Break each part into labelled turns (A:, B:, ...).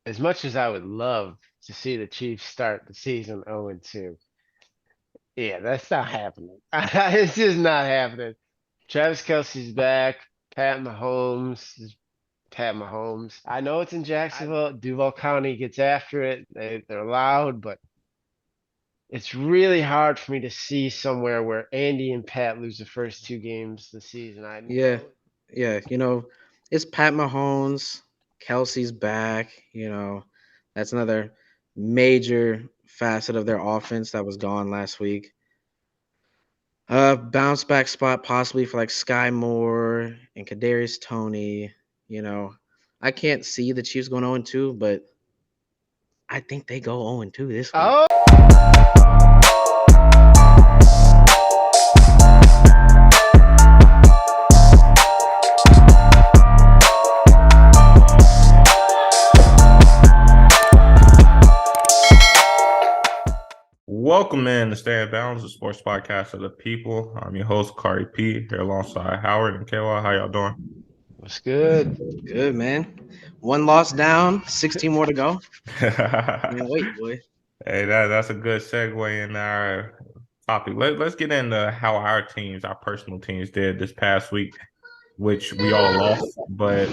A: as much as I would love to see the Chiefs start the season 0-2, yeah, that's not happening. It's just not happening. Travis Kelce's back. Pat Mahomes is Pat Mahomes. I know it's in Jacksonville. Duval County gets after it. They're loud, but it's really hard for me to see somewhere where Andy and Pat lose the first two games this season. I
B: Yeah,
A: know.
B: yeah. It's Pat Mahomes. Kelsey's back. That's another major facet of their offense that was gone last week. Bounce back spot possibly for like Sky Moore and Kadarius Tony. You know, I can't see the Chiefs going 0-2, but I think they go 0-2 this week.
A: Oh,
C: Welcome in to Stay in Balance, the sports podcast of the people. I'm your host, Kari P, here alongside Howard and Kayla. How y'all doing?
A: what's good?
B: Good man. One loss down, 16 more to go. Man, wait, boy.
C: Hey, that's a good segue in our topic. Let's get into how our personal teams did this past week, which we all lost. But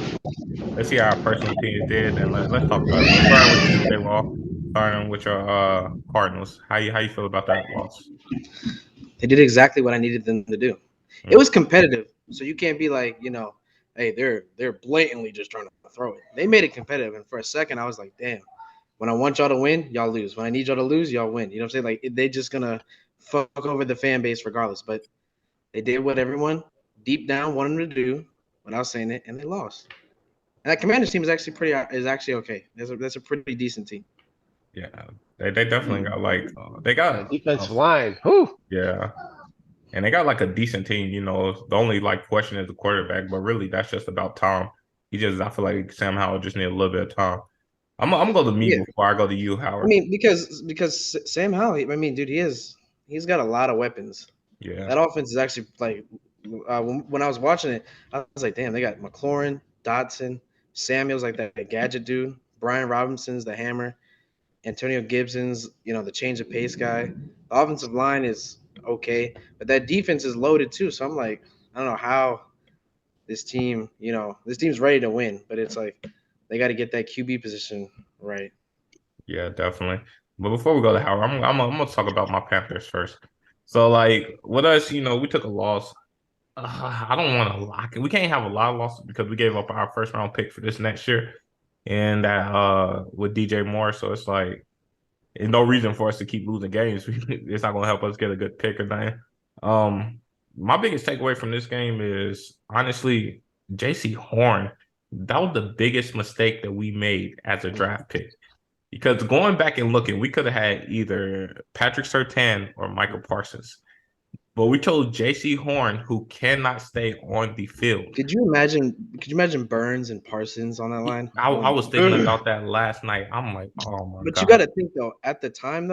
C: let's see how our personal teams did, and let's talk about it. So starting with you, Kayla, starting with your Cardinals. How you feel about that loss?
B: They did exactly what I needed them to do. It
C: Mm.
B: was competitive, so you can't be like, hey, they're blatantly just trying to throw it. They made it competitive, and for a second, I was like, damn. When I want y'all to win, y'all lose. When I need y'all to lose, y'all win. You know what I'm saying? Like they just gonna fuck over the fan base regardless. But they did what everyone deep down wanted them to do without saying it, and they lost. And that Commanders team is actually okay. That's a pretty decent team.
C: Yeah, they definitely got like they
A: The
C: got
A: defensive line. Whew.
C: yeah. And they got like a decent team, The only like question is the quarterback, but really that's just about time. I feel like Sam Howell just need a little bit of time. I'm gonna go to me
B: Yeah,
C: before I go to you,
B: I
C: Howard.
B: mean because Sam Howell, I mean, dude, he's got a lot of weapons.
C: Yeah,
B: That offense is actually like when I was watching it, I was like, damn, they got McLaurin, Dotson, Samuels, like that gadget dude, Brian Robinson's the hammer, Antonio Gibson's, the change of pace guy. The offensive line is okay, but that defense is loaded too. So I'm like, I don't know how this team's ready to win, but it's like they got to get that QB position right.
C: yeah, definitely. But before we go to Howard, I'm gonna talk about my Panthers first. So like with us, we took a loss. I don't want to lock it. We can't have a lot of losses because we gave up our first round pick for this next year, and that with DJ Moore. So it's like there's no reason for us to keep losing games. It's not going to help us get a good pick or nothing. Um, my biggest takeaway from this game is honestly J.C. Horn. That was the biggest mistake that we made as a draft pick. Because going back and looking, we could have had either Patrick Surtain or Michael Parsons. But we chose J.C. Horn, who cannot stay on the field.
B: Could you imagine Burns and Parsons on that line? Oh
C: I
B: my
C: was thinking
B: god.
C: about that last night. I'm like, oh my
B: But you got
C: God.
B: to think though, at the time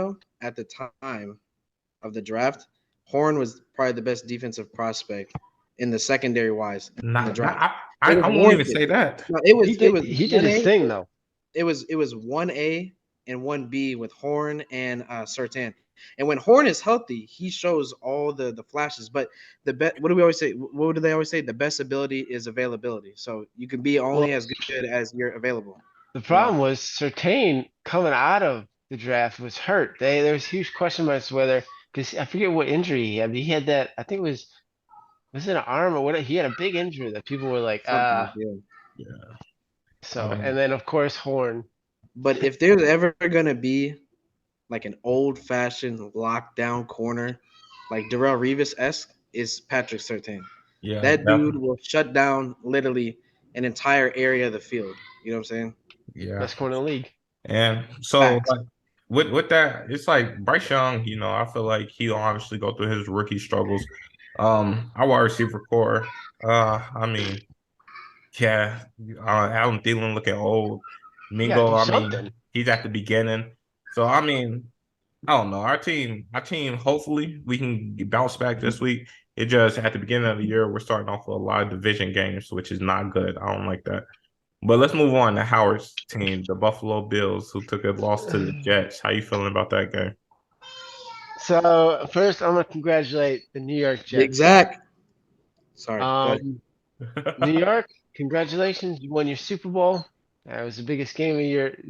B: of the draft, Horn was probably the best defensive prospect in the secondary wise in the
C: Not,
B: draft.
C: not
B: It
C: I
B: was
C: won't even
B: warranted.
C: say that.
B: No, it
A: He
B: was it
A: did
B: was
A: he did
B: one
A: his
B: A.
A: thing though.
B: It was 1A and 1B with Horn and Sertan. And when Horn is healthy, he shows all the flashes. But what do we always say? What do they always say? The best ability is availability. So you can be only
A: Well,
B: as good as you're available.
A: the
B: You know.
A: problem was Sertain coming out of the draft was hurt. There was huge question marks whether because I forget what injury he had. But he had that I think was it an arm or what? He had a big injury that people were like
B: Something. Yeah.
C: Yeah. I
A: So and
C: mean,
A: then of course Horn.
B: But if there's ever gonna be like an old fashioned lockdown corner, like Darrell Revis esque, is Patrick Sertain.
C: yeah,
B: That dude will shut down literally an entire area of the field. You know what I'm saying?
C: yeah.
A: Best corner in the league.
C: And so
B: Facts.
C: like with that, it's like Bryce Young, I feel like he'll obviously go through his rookie struggles. Our wide receiver core, I mean, yeah, Adam Thielen looking old.
A: You gotta
C: Mingo,
A: do
C: I mean,
A: something.
C: he's at the beginning. So I mean, I don't know. Our team, hopefully we can bounce back this week. It just at the beginning of the year, we're starting off with a lot of division games, which is not good. I don't like that. But let's move on to Howard's team, the Buffalo Bills, who took a loss to the Jets. How you feeling about that game?
A: So first, I'm gonna congratulate the New York
B: Big
A: Jets.
B: Zach. Sorry. Go ahead.
A: New York, congratulations! You won your Super Bowl. That was the biggest game of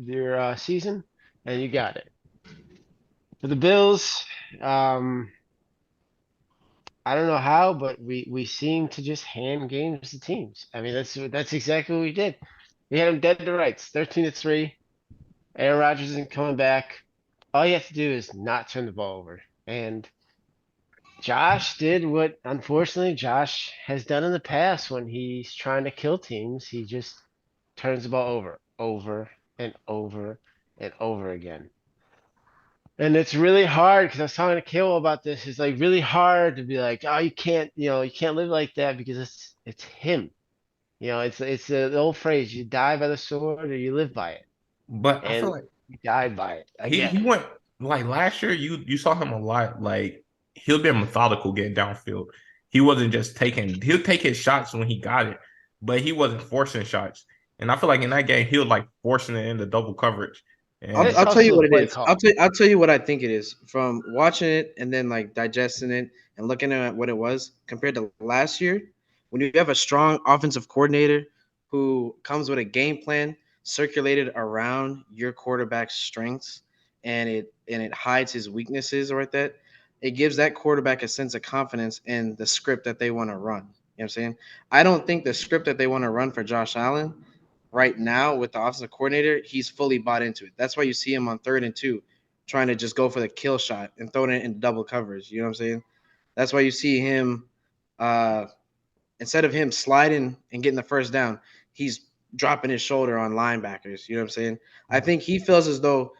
A: your season, and you got it. For the Bills, um, I don't know how, but we seem to just hand games to teams. I mean, that's exactly what we did. We had them dead to rights, 13-3. Aaron Rodgers isn't coming back. All you have to do is not turn the ball over. And Josh did what, unfortunately, Josh has done in the past when he's trying to kill teams. He just turns the ball over and over and over again. And it's really hard because I was talking to Kale about this. It's like really hard to be like, oh, you can't live like that because it's him. It's the old phrase, you die by the sword or you live by it.
C: But I feel
A: And
C: like
A: he died by it
C: he
A: again.
C: went like last year. You saw him a lot. Like he'll be methodical getting downfield. He wasn't just taking. He'll take his shots when he got it, but he wasn't forcing shots. And I feel like in that game he was like forcing it into double coverage.
B: I'll,
C: And
A: It's
B: I'll tell you
A: also the
B: what it
A: play
B: is.
A: call.
B: I'll tell you what I think it is from watching it and then like digesting it and looking at what it was compared to last year. When you have a strong offensive coordinator who comes with a game plan circulated around your quarterback's strengths and it hides his weaknesses or like that, it gives that quarterback a sense of confidence in the script that they want to run. You know what I'm saying? I don't think the script that they want to run for Josh Allen right now with the offensive coordinator, he's fully bought into it. That's why you see him on 3rd and 2, trying to just go for the kill shot and throwing it in double coverage. You know what I'm saying? That's why you see him uh instead of him sliding and getting the first down, he's dropping his shoulder on linebackers. You know what I'm saying? I think he feels as though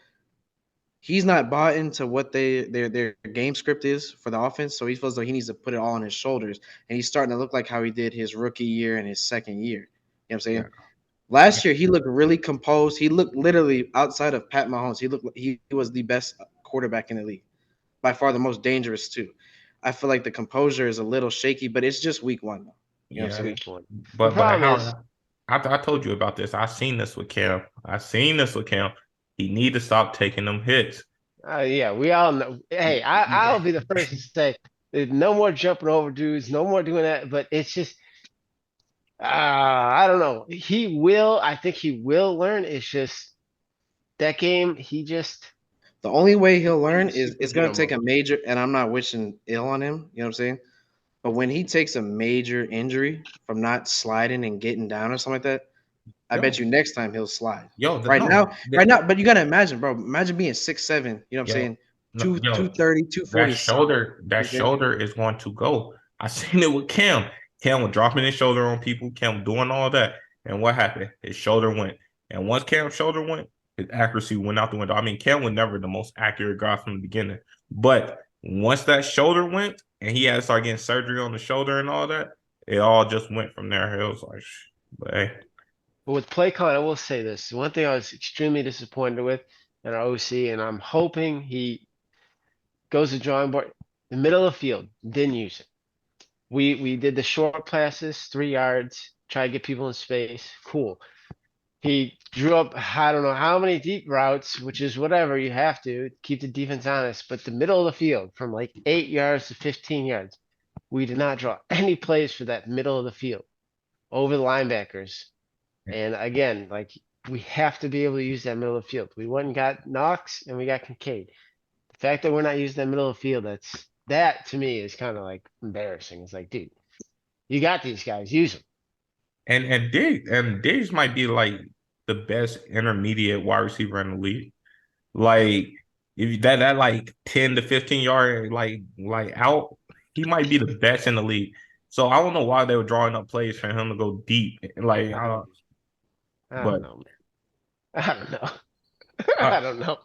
B: he's not bought into what their game script is for the offense, so he feels like he needs to put it all on his shoulders, and he's starting to look like how he did his rookie year and his second year. You know what I'm saying?
C: yeah,
B: Last year, he looked really composed. He looked literally outside of Pat Mahomes. He looked like he was the best quarterback in the league, by far the most dangerous too. I feel like the composure is a little shaky, but it's just week 1 though. You know what
A: It's
B: I'm
C: yeah.
B: saying?
A: week one. The
C: But
A: problem is,
C: Howard, I told you about this. I seen this with Cam. I seen this with Cam. He need to stop taking them hits.
A: yeah, we all know. Hey, I'll be the first to say there's no more jumping over dudes, no more doing that. But it's just, I don't know. I think he will learn. It's just that game,
B: The only way he'll
A: he's
B: learn
A: a
B: is it's gonna
A: superhero
B: take a
A: mode.
B: major, and I'm not wishing ill on him. You know what I'm saying? But when he takes a major injury from not sliding and getting down or something like that, I bet
C: Yo,
B: you next time he'll slide.
C: yo,
B: Right
C: no,
B: now, right now, but you gotta imagine, bro. Imagine being 6'7", you know what I'm
C: yo,
B: saying?
C: no, yo,
B: 230, 240 solid.
C: that
B: You know what I'm saying?
C: shoulder is going to go. I seen it with Cam. Cam was dropping his shoulder on people. Cam doing all that, and what happened? His shoulder went. And once Cam's shoulder went, his accuracy went out the window. I mean, Cam was never the most accurate guy from the beginning, but once that shoulder went, and he had to start getting surgery on the shoulder and all that, it all just went from there. It was like, but hey,
A: But with play calling, I will say this. One thing I was extremely disappointed with in our OC, and I'm hoping he goes to drawing board. The middle of the field, didn't use it. We did the short passes, 3 yards, try to get people in space. Cool. He drew up, I don't know how many deep routes, which is whatever you have to keep the defense honest. But the middle of the field, from like 8 yards to 15 yards, we did not draw any plays for that middle of the field over the linebackers. And again, like we have to be able to use that middle of the field. We went and got Knox and we got Kincaid. The fact that we're not using that middle of the field, that to me is kind of like embarrassing. It's like, dude, you got these guys, use them.
C: Diggs might be like the best intermediate wide receiver in the league. Like if that like 10 to 15 yard like out, he might be the best in the league. So I don't know why they were drawing up plays for him to go deep. Like I don't,
A: I don't
C: but
A: know, man. I don't know.
C: uh,
A: I don't know.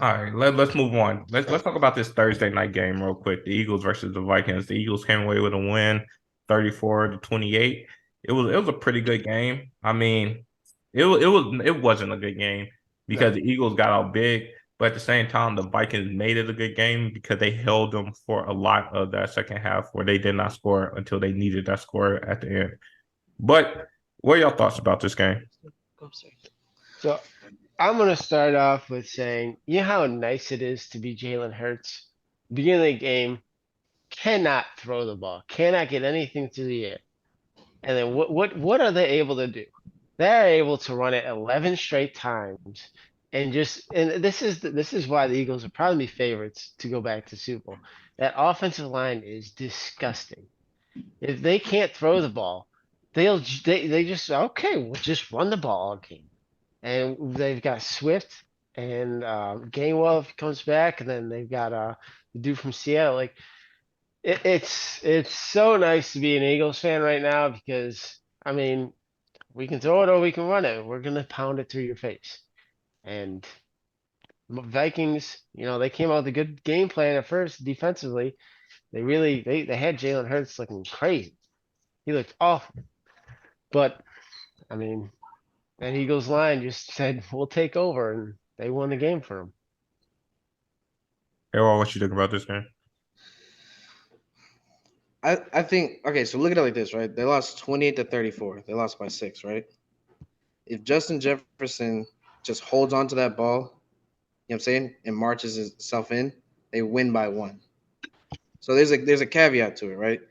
C: all right, let's move on. Let's talk about this Thursday night game real quick. The Eagles versus the Vikings. The Eagles came away with a win, 34-28. It was a pretty good game. I mean, it wasn't a good game
A: No.
C: because the Eagles got out big, but at the same time, the Vikings made it a good game because they held them for a lot of that second half where they did not score until they needed that score at the end. But what are your thoughts about this game?
B: Go upstairs.
A: So I'm gonna start off with saying, you know how nice it is to be Jalen Hurts? Beginning of the game, cannot throw the ball, cannot get anything through the air. And then what are they able to do? They're able to run it 11 straight times and this is why the Eagles are probably favorites to go back to Super Bowl. That offensive line is disgusting. If they can't throw the ball, they just okay, we'll just run the ball all game. And they've got Swift and Gainwell if he comes back, and then they've got the dude from Seattle. Like it's so nice to be an Eagles fan right now because I mean we can throw it or we can run it. We're gonna pound it through your face. And Vikings, they came out with a good game plan at first defensively. They had Jalen Hurts looking crazy. He looked awful. But I mean, that Eagles line just said we'll take over, and they won the game for them.
C: Errol, what you think about this game?
B: I think okay, so look at it like this, right? They lost 28-34. They lost by 6, right? If Justin Jefferson just holds on to that ball, you know what I'm saying, and marches himself in, they win by 1. So there's a caveat to it, right?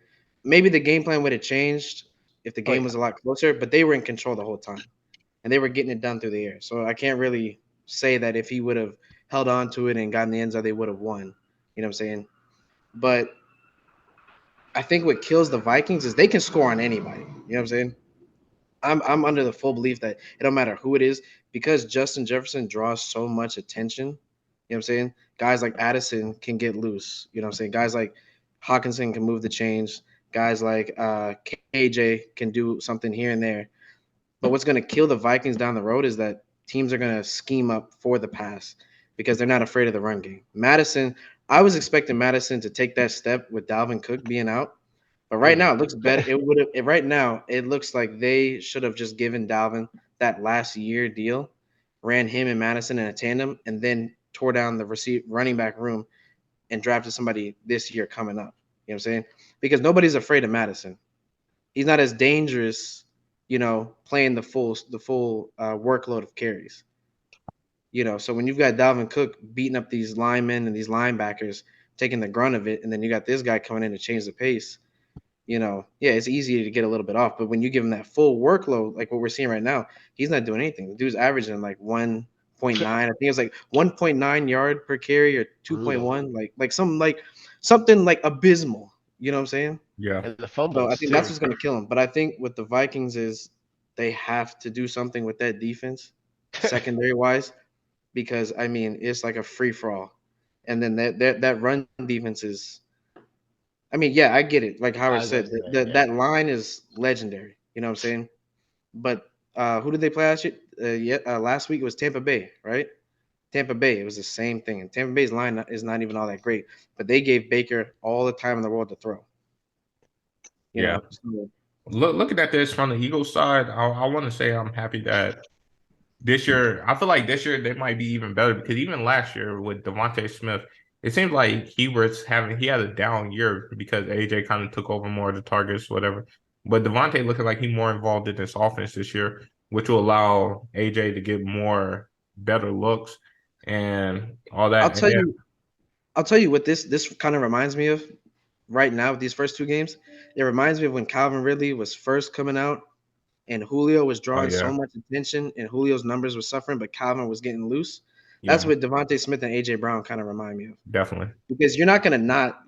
B: Maybe the game plan would have changed if the game was a lot closer, but they were in control the whole time. And they were getting it done through the air. So I can't really say that if he would have held on to it and gotten the end zone, they would have won. You know what I'm saying? But I think what kills the Vikings is they can score on anybody. You know what I'm saying? I'm under the full belief that it don't matter who it is because Justin Jefferson draws so much attention. You know what I'm saying? Guys like Addison can get loose. You know what I'm saying? Guys like Hawkinson can move the chains. Guys like KJ can do something here and there. But what's going to kill the Vikings down the road is that teams are going to scheme up for the pass because they're not afraid of the run game. Madison, I was expecting Madison to take that step with Dalvin Cook being out. But right now it looks better. It would have right now it looks like they should have just given Dalvin that last year deal, ran him and Madison in a tandem, and then tore down the running back room and drafted somebody this year coming up. You know what I'm saying? Because nobody's afraid of Madison. He's not as dangerous, playing the full workload of carries. So when you've got Dalvin Cook beating up these linemen and these linebackers, taking the grunt of it, and then you got this guy coming in to change the pace. It's easy to get a little bit off, but when you give him that full workload, like what we're seeing right now, he's not doing anything. The dude's averaging like 1.9. I think it's like 1.9 yard per carry or 2.1, like something like abysmal. You know what I'm saying?
C: Yeah.
A: And the
B: So
A: fumbles
B: I think
A: too.
B: that's what's going to kill him. But I think with the Vikings is they have to do something with that defense, secondary wise, because I mean it's like a free for all, and then that run defense is. I mean, yeah, I get it. Like Howard said, that line is legendary. You know what I'm saying? But who did they play last year? Last week it was Tampa Bay, right? Tampa Bay. It was the same thing. And Tampa Bay's line is not even all that great, but they gave Baker all the time in the world to throw. You know? So,
C: Looking at this from the Eagles side, I want to say I'm happy that this year, I feel like this year they might be even better because even last year with Devontae Smith, it seemed like he had a down year because AJ kind of took over more of the targets, whatever. But Devontae looking like he's more involved in this offense this year, which will allow AJ to get more better looks and all that.
B: I'll tell you what this kind of reminds me of right now with these first 2 games. It reminds me of when Calvin Ridley was first coming out and Julio was drawing so much attention and Julio's numbers were suffering, but Calvin was getting loose. That's what Devontae Smith and AJ Brown kind of remind me of.
C: Definitely.
B: Because you're not going to not,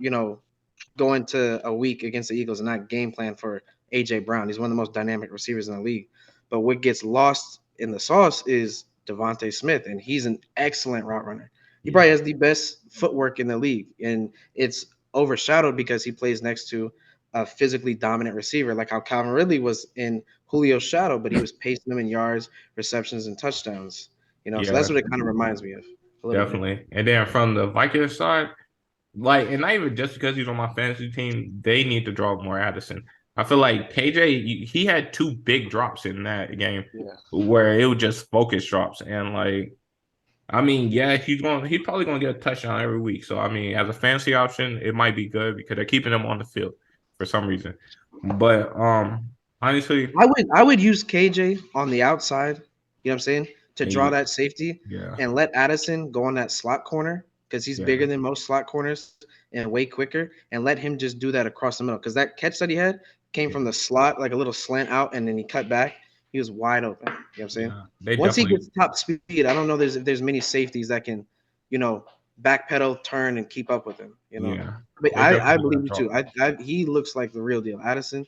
B: go into a week against the Eagles and not game plan for AJ Brown. He's one of the most dynamic receivers in the league. But what gets lost in the sauce is Devontae Smith, and he's an excellent route runner. He probably has the best footwork in the league, and it's overshadowed because he plays next to a physically dominant receiver, like how Calvin Ridley was in Julio's shadow, but he was pacing them in yards, receptions, and touchdowns. So that's what it kind of reminds me of.
C: Definitely. And then from the Vikings side, and not even just because he's on my fantasy team, they need to draw more Addison. I feel like KJ, he had 2 big drops in that game where it was just focus drops. And he's probably gonna get a touchdown every week. So I mean, as a fantasy option, it might be good because they're keeping him on the field for some reason. But honestly,
B: I would use KJ on the outside You know what I'm saying? To
C: And
B: draw that safety
C: yeah,
B: and let Addison go on that slot corner because he's
C: yeah,
B: bigger than most slot corners and way quicker, and let him just do that across the middle. Because that catch that he had came
C: yeah,
B: from the slot, like a little slant out, and then he cut back. He was wide open. You know what I'm saying?
C: yeah. They
B: Once he
C: definitely,
B: gets top speed, I don't know if there's many safeties that can, you know, backpedal, turn, and keep up with him. You know,
C: yeah,
B: but
C: they definitely
B: I
C: gonna
B: believe you
C: draw.
B: too. He looks like the real deal. Addison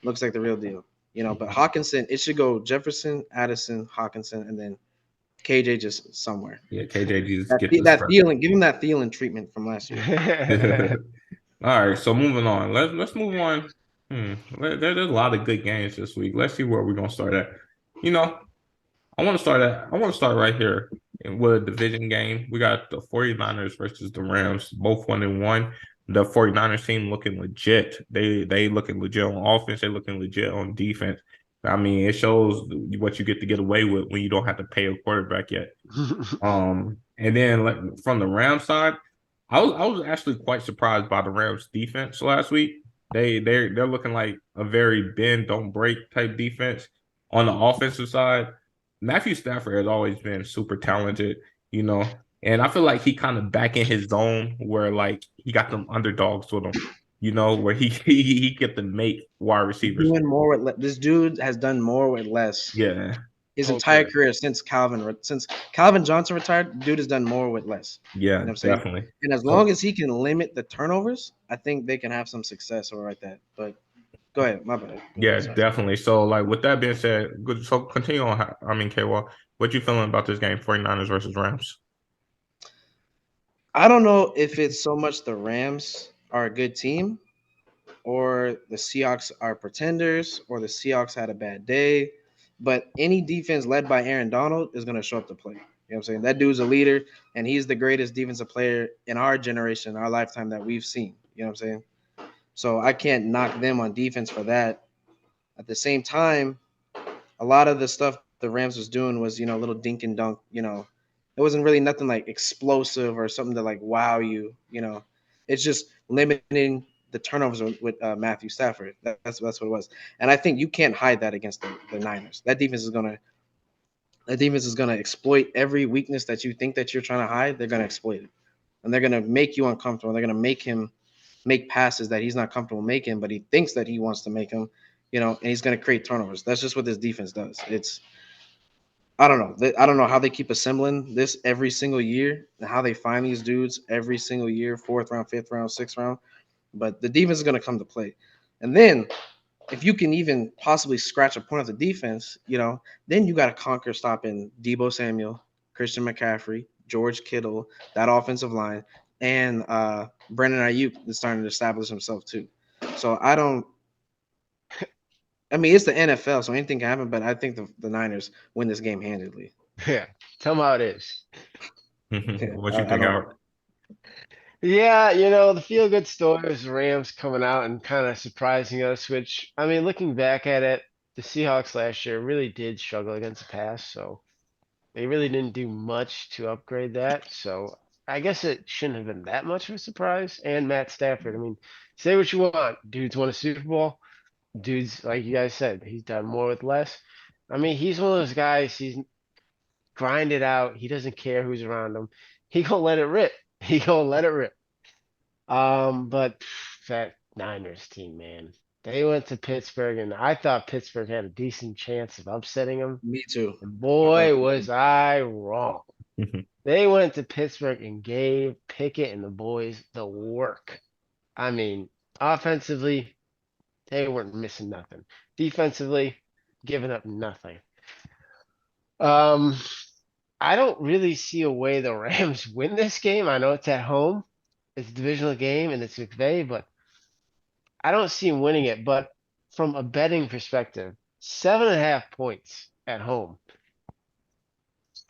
B: looks like the real deal. You know, but Hawkinson, it should go Jefferson, Addison, Hawkinson, and then KJ just somewhere.
C: Yeah, KJ just get the
B: That
C: spread.
B: Thielen, give him that Thielen treatment from last year.
C: All right, so moving on. Let's move on. There's a lot of good games this week. Let's see where we're gonna start at. You know, I want to start right here with a division game. We got the 49ers versus the Rams, both 1-1. The 49ers team looking legit. They looking legit on offense, they looking legit on defense. I mean, it shows what you get away with when you don't have to pay a quarterback yet. And then like, from the Rams side, I was actually quite surprised by the Rams defense last week. They're looking like a very bend don't break type defense. On the offensive side, Matthew Stafford has always been super talented, you know, and I feel like he kind of back in his zone where like he got them underdogs with him, you know, where he get to make wide receivers.
B: Doing more with this dude has done more with less
C: Yeah,
B: his entire
A: Okay.
B: career since Calvin Johnson retired. Dude has done more with less. You
C: yeah,
B: know what I'm saying?
C: definitely.
B: And as long
C: So
B: as he can limit the turnovers, I think they can have some success or like that. But go ahead, my bad.
C: yeah,
B: Sorry.
C: definitely. So, like, with that being said, good. So, continue on. I mean, K-Wall, what you feeling about this game, 49ers versus Rams?
B: I don't know if it's so much the Rams are a good team or the Seahawks are pretenders, or the Seahawks had a bad day. But any defense led by Aaron Donald is going to show up to play. You know what I'm saying? That dude's a leader, and he's the greatest defensive player in our generation, our lifetime that we've seen. You know what I'm saying? So I can't knock them on defense for that. At the same time, a lot of the stuff the Rams was doing was, a little dink and dunk. It wasn't really nothing like explosive or something to like wow you. It's just limiting the turnovers with Matthew Stafford. That's what it was. And I think you can't hide that against the Niners. That defense is gonna exploit every weakness that you think that you're trying to hide. They're gonna exploit it, and they're gonna make you uncomfortable. They're gonna make him make passes that he's not comfortable making, but he thinks that he wants to make them. And he's gonna create turnovers. That's just what this defense does. I don't know. I don't know how they keep assembling this every single year and how they find these dudes every single year, fourth round, fifth round, sixth round. But the defense is going to come to play. And then if you can even possibly scratch a point of the defense, then you got to conquer stopping Debo Samuel, Christian McCaffrey, George Kittle, that offensive line, and Brandon Ayuk is starting to establish himself too. So I mean, it's the NFL, so anything can happen, but I think the Niners win this game handedly.
A: Yeah. Tell me how it is.
B: Yeah,
C: What you
B: I
C: think,
B: don't.
C: Albert?
A: Yeah, the feel good story is the Rams coming out and kind of surprising us, which, I mean, looking back at it, the Seahawks last year really did struggle against the pass, so they really didn't do much to upgrade that. So I guess it shouldn't have been that much of a surprise. And Matt Stafford, I mean, say what you want. Dude's won a Super Bowl. Dude's, like you guys said, he's done more with less. I mean, he's one of those guys, he's grinded out. He doesn't care who's around him. He gonna let it rip. He gonna let it rip. But that Niners team, man, they went to Pittsburgh, and I thought Pittsburgh had a decent chance of upsetting them.
B: Me too.
A: And
B: I thought
A: boy,
B: so
A: was
B: too.
A: I wrong. They went to Pittsburgh and gave Pickett and the boys the work. I mean, offensively, they weren't missing nothing. Defensively, giving up nothing. Um, I don't really see a way the Rams win this game. I know it's at home. It's a divisional game and it's McVay, but I don't see him winning it. But from a betting perspective, 7.5 points at home.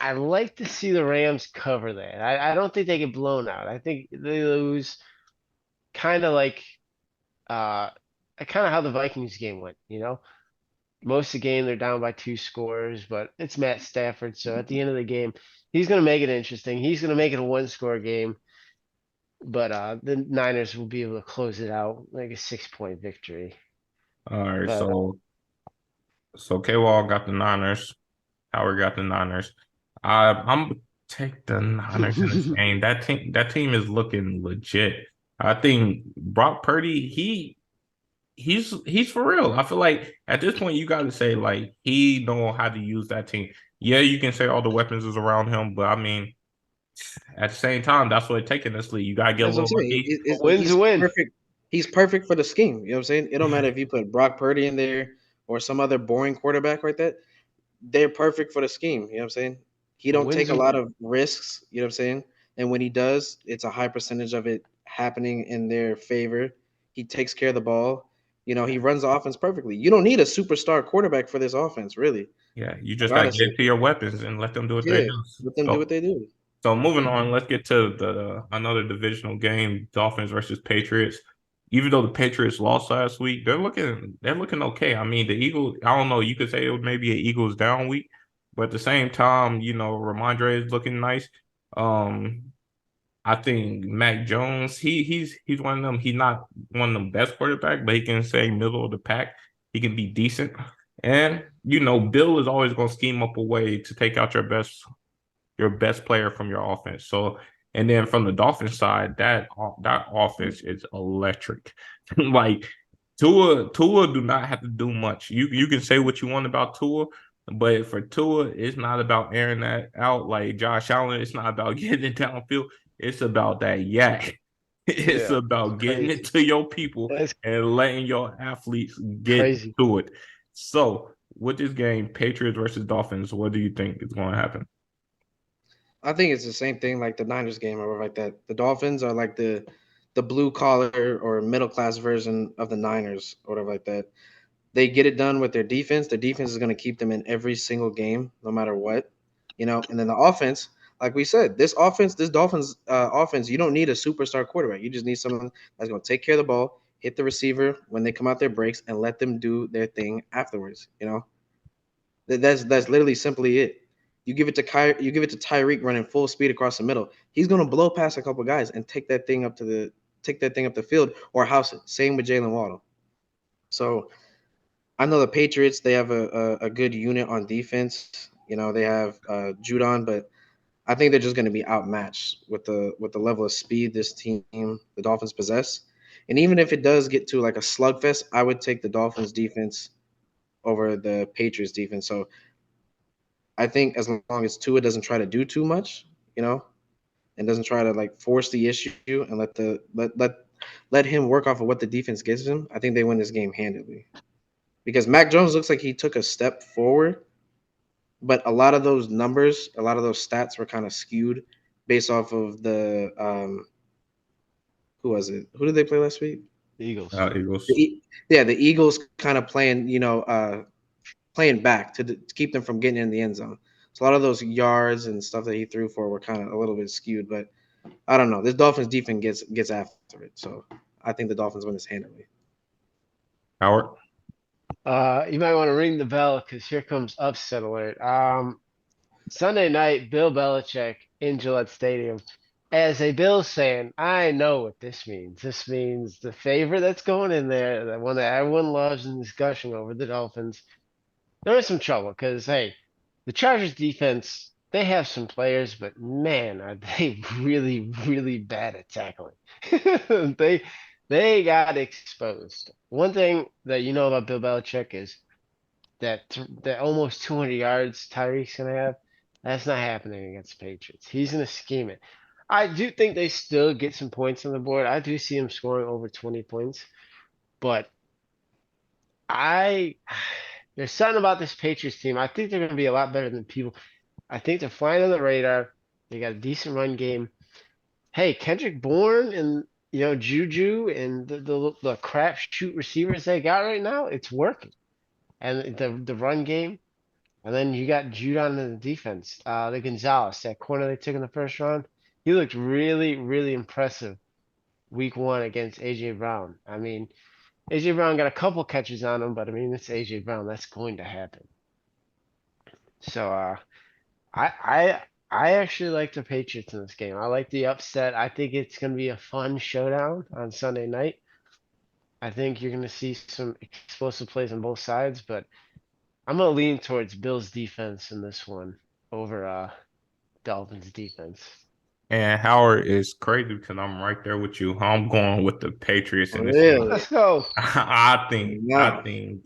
A: I like to see the Rams cover that. I don't think they get blown out. I think they lose kind of like uh kind of how the Vikings game went. Most of the game they're down by 2 scores, but it's Matt Stafford, so at the end of the game, he's gonna make it interesting. He's gonna make it a 1-score game, but the Niners will be able to close it out like a 6-point victory.
C: All right,
A: But
C: so K-Wall got the Niners. Howard got the Niners. I'm gonna take the Niners in this game. That team is looking legit. I think Brock Purdy, he's for real. I feel like at this point you got to say like he know how to use that team. Yeah, you can say all the weapons is around him, but I mean at the same time that's what it takes in this league. You gotta get a
B: That's what I'm
C: little
B: saying.
C: lucky.
A: Win's a
B: He's
A: win.
B: perfect. He's perfect for the scheme. You know what I'm saying? It don't matter if you put Brock Purdy in there or some other boring quarterback like that. They're perfect for the scheme. You know what I'm saying? He
A: A
B: don't
A: win's
B: take a
A: a
B: lot
A: win.
B: of risks. You know what I'm saying? And when he does, it's a high percentage of it happening in their favor. He takes care of the ball. You know, he runs the offense perfectly. You don't need a superstar quarterback for this offense, really.
C: Yeah, you just
B: Like
C: gotta get
B: honestly,
C: it to your weapons and let them do what they
B: yeah.
C: do.
B: Let them do what
C: So
B: they do.
C: So moving on, let's get to the another divisional game, Dolphins versus Patriots. Even though the Patriots lost last week, they're looking okay. I mean, the Eagles, I don't know, you could say it was maybe an Eagles down week, but at the same time, Ramondre is looking nice. Um, I think Mac Jones, he's one of them. He's not one of them best quarterback, but he can say middle of the pack. He can be decent. And Bill is always gonna scheme up a way to take out your best player from your offense. So, and then from the Dolphins side, that offense is electric. Like Tua do not have to do much. You can say what you want about Tua, but for Tua, it's not about airing that out like Josh Allen. It's not about getting it downfield. It's about that yak. It's
A: Yeah, it's
C: about getting it
A: crazy.
C: to your people
A: That's
C: and letting your athletes get
A: crazy.
C: to it. So, with this game, Patriots versus Dolphins, what do you think is going to happen?
B: I think it's the same thing like the Niners game or like that. The Dolphins are like the blue collar or middle class version of the Niners or whatever like that. They get it done with their defense. The defense is going to keep them in every single game, no matter what, And then the offense, like we said, this Dolphins offense, you don't need a superstar quarterback. You just need someone that's going to take care of the ball, hit the receiver when they come out their breaks, and let them do their thing afterwards. That's literally simply it. You give it to Tyreek running full speed across the middle. He's gonna blow past a couple guys and take that thing up the field or house it. Same with Jalen Waddle. So I know the Patriots, they have a good unit on defense. They have Judon, but I think they're just going to be outmatched with the level of speed this team, the Dolphins possess. And even if it does get to like a slugfest, I would take the Dolphins defense over the Patriots defense. So I think as long as Tua doesn't try to do too much, and doesn't try to like force the issue and let him work off of what the defense gives him, I think they win this game handily. Because Mac Jones looks like he took a step forward, but a lot of those numbers, a lot of those stats were kind of skewed based off of the who was it? Who did they play last week?
A: The Eagles.
C: Eagles.
B: Yeah, the Eagles kind of playing, playing back to keep them from getting in the end zone. So a lot of those yards and stuff that he threw for were kind of a little bit skewed, but I don't know. This Dolphins defense gets after it, so I think the Dolphins win this handily.
C: Howard.
A: You might want to ring the bell because here comes upset alert. Sunday night, Bill Belichick in Gillette Stadium. As a Bills fan, I know what this means. This means the favorite that's going in there, the one that everyone loves and is gushing over, the Dolphins, there is some trouble because, hey, the Chargers defense, they have some players, but man, are they really, really bad at tackling. They they got exposed. One thing that you know about Bill Belichick is that almost 200 yards Tyreek's gonna have, that's not happening against the Patriots. He's gonna scheme it. I do think they still get some points on the board. I do see him scoring over 20 points, but I there's something about this Patriots team. I think they're gonna be a lot better than people. I think they're flying on the radar. They got a decent run game. Hey, Kendrick Bourne and Juju and the crap shoot receivers they got right now, it's working. And the run game. And then you got Judon in the defense. The Gonzalez, that corner they took in the first round, he looked really, really impressive week one against AJ Brown. I mean, AJ Brown got a couple catches on him, but I mean, it's AJ Brown. That's going to happen. So, I I I actually like the Patriots in this game. I like the upset. I think it's going to be a fun showdown on Sunday night. I think you're going to see some explosive plays on both sides, but I'm gonna lean towards Bills defense in this one over Dolphins defense.
C: And Howard is crazy because I'm right there with you. I'm going with the Patriots in this game.
B: Really?
A: Let's go.
C: I
B: No.
C: think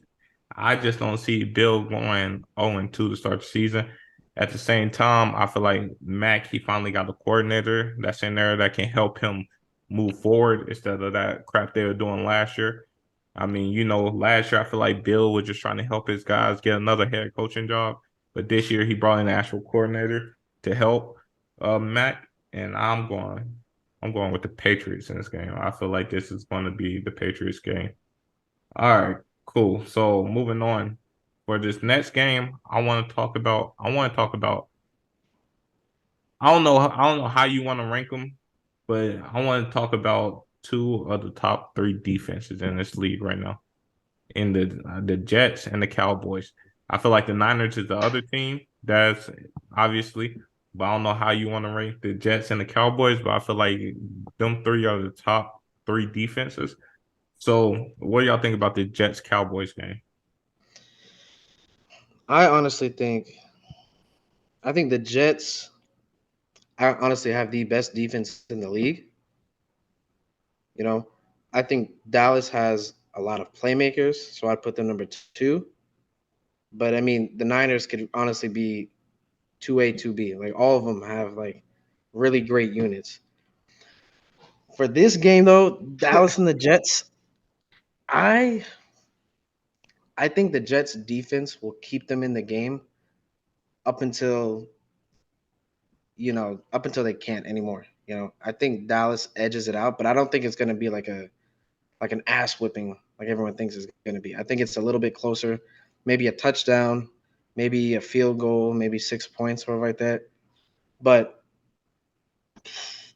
C: I just don't see Bill going 0-2 to start the season. At the same time, I feel like Mac, he finally got a coordinator that's in there that can help him move forward instead of that crap they were doing last year. I mean, last year I feel like Bill was just trying to help his guys get another head coaching job. But this year he brought in an actual coordinator to help Mac, and I'm going with the Patriots in this game. I feel like this is going to be the Patriots game. All right, cool. So moving on for this next game, I want to talk about. I don't know how you want to rank them, but I want to talk about two of the top three defenses in this league right now, in the Jets and the Cowboys. I feel like the Niners is the other team that's obviously, but I don't know how you want to rank the Jets and the Cowboys, but I feel like them three are the top three defenses. So, what do y'all think about the Jets Cowboys game?
B: I honestly think the Jets I honestly have the best defense in the league. You know, I think Dallas has a lot of playmakers, so I'd put them number two. But I mean, the Niners could honestly be 2A, 2B. Like all of them have like really great units. For this game though, Dallas and the Jets, I I think the Jets defense will keep them in the game up until up until they can't anymore. I think Dallas edges it out, but I don't think it's going to be like an ass whipping like everyone thinks it's going to be. I think it's a little bit closer, maybe a touchdown, maybe a field goal, maybe 6 points or like that. But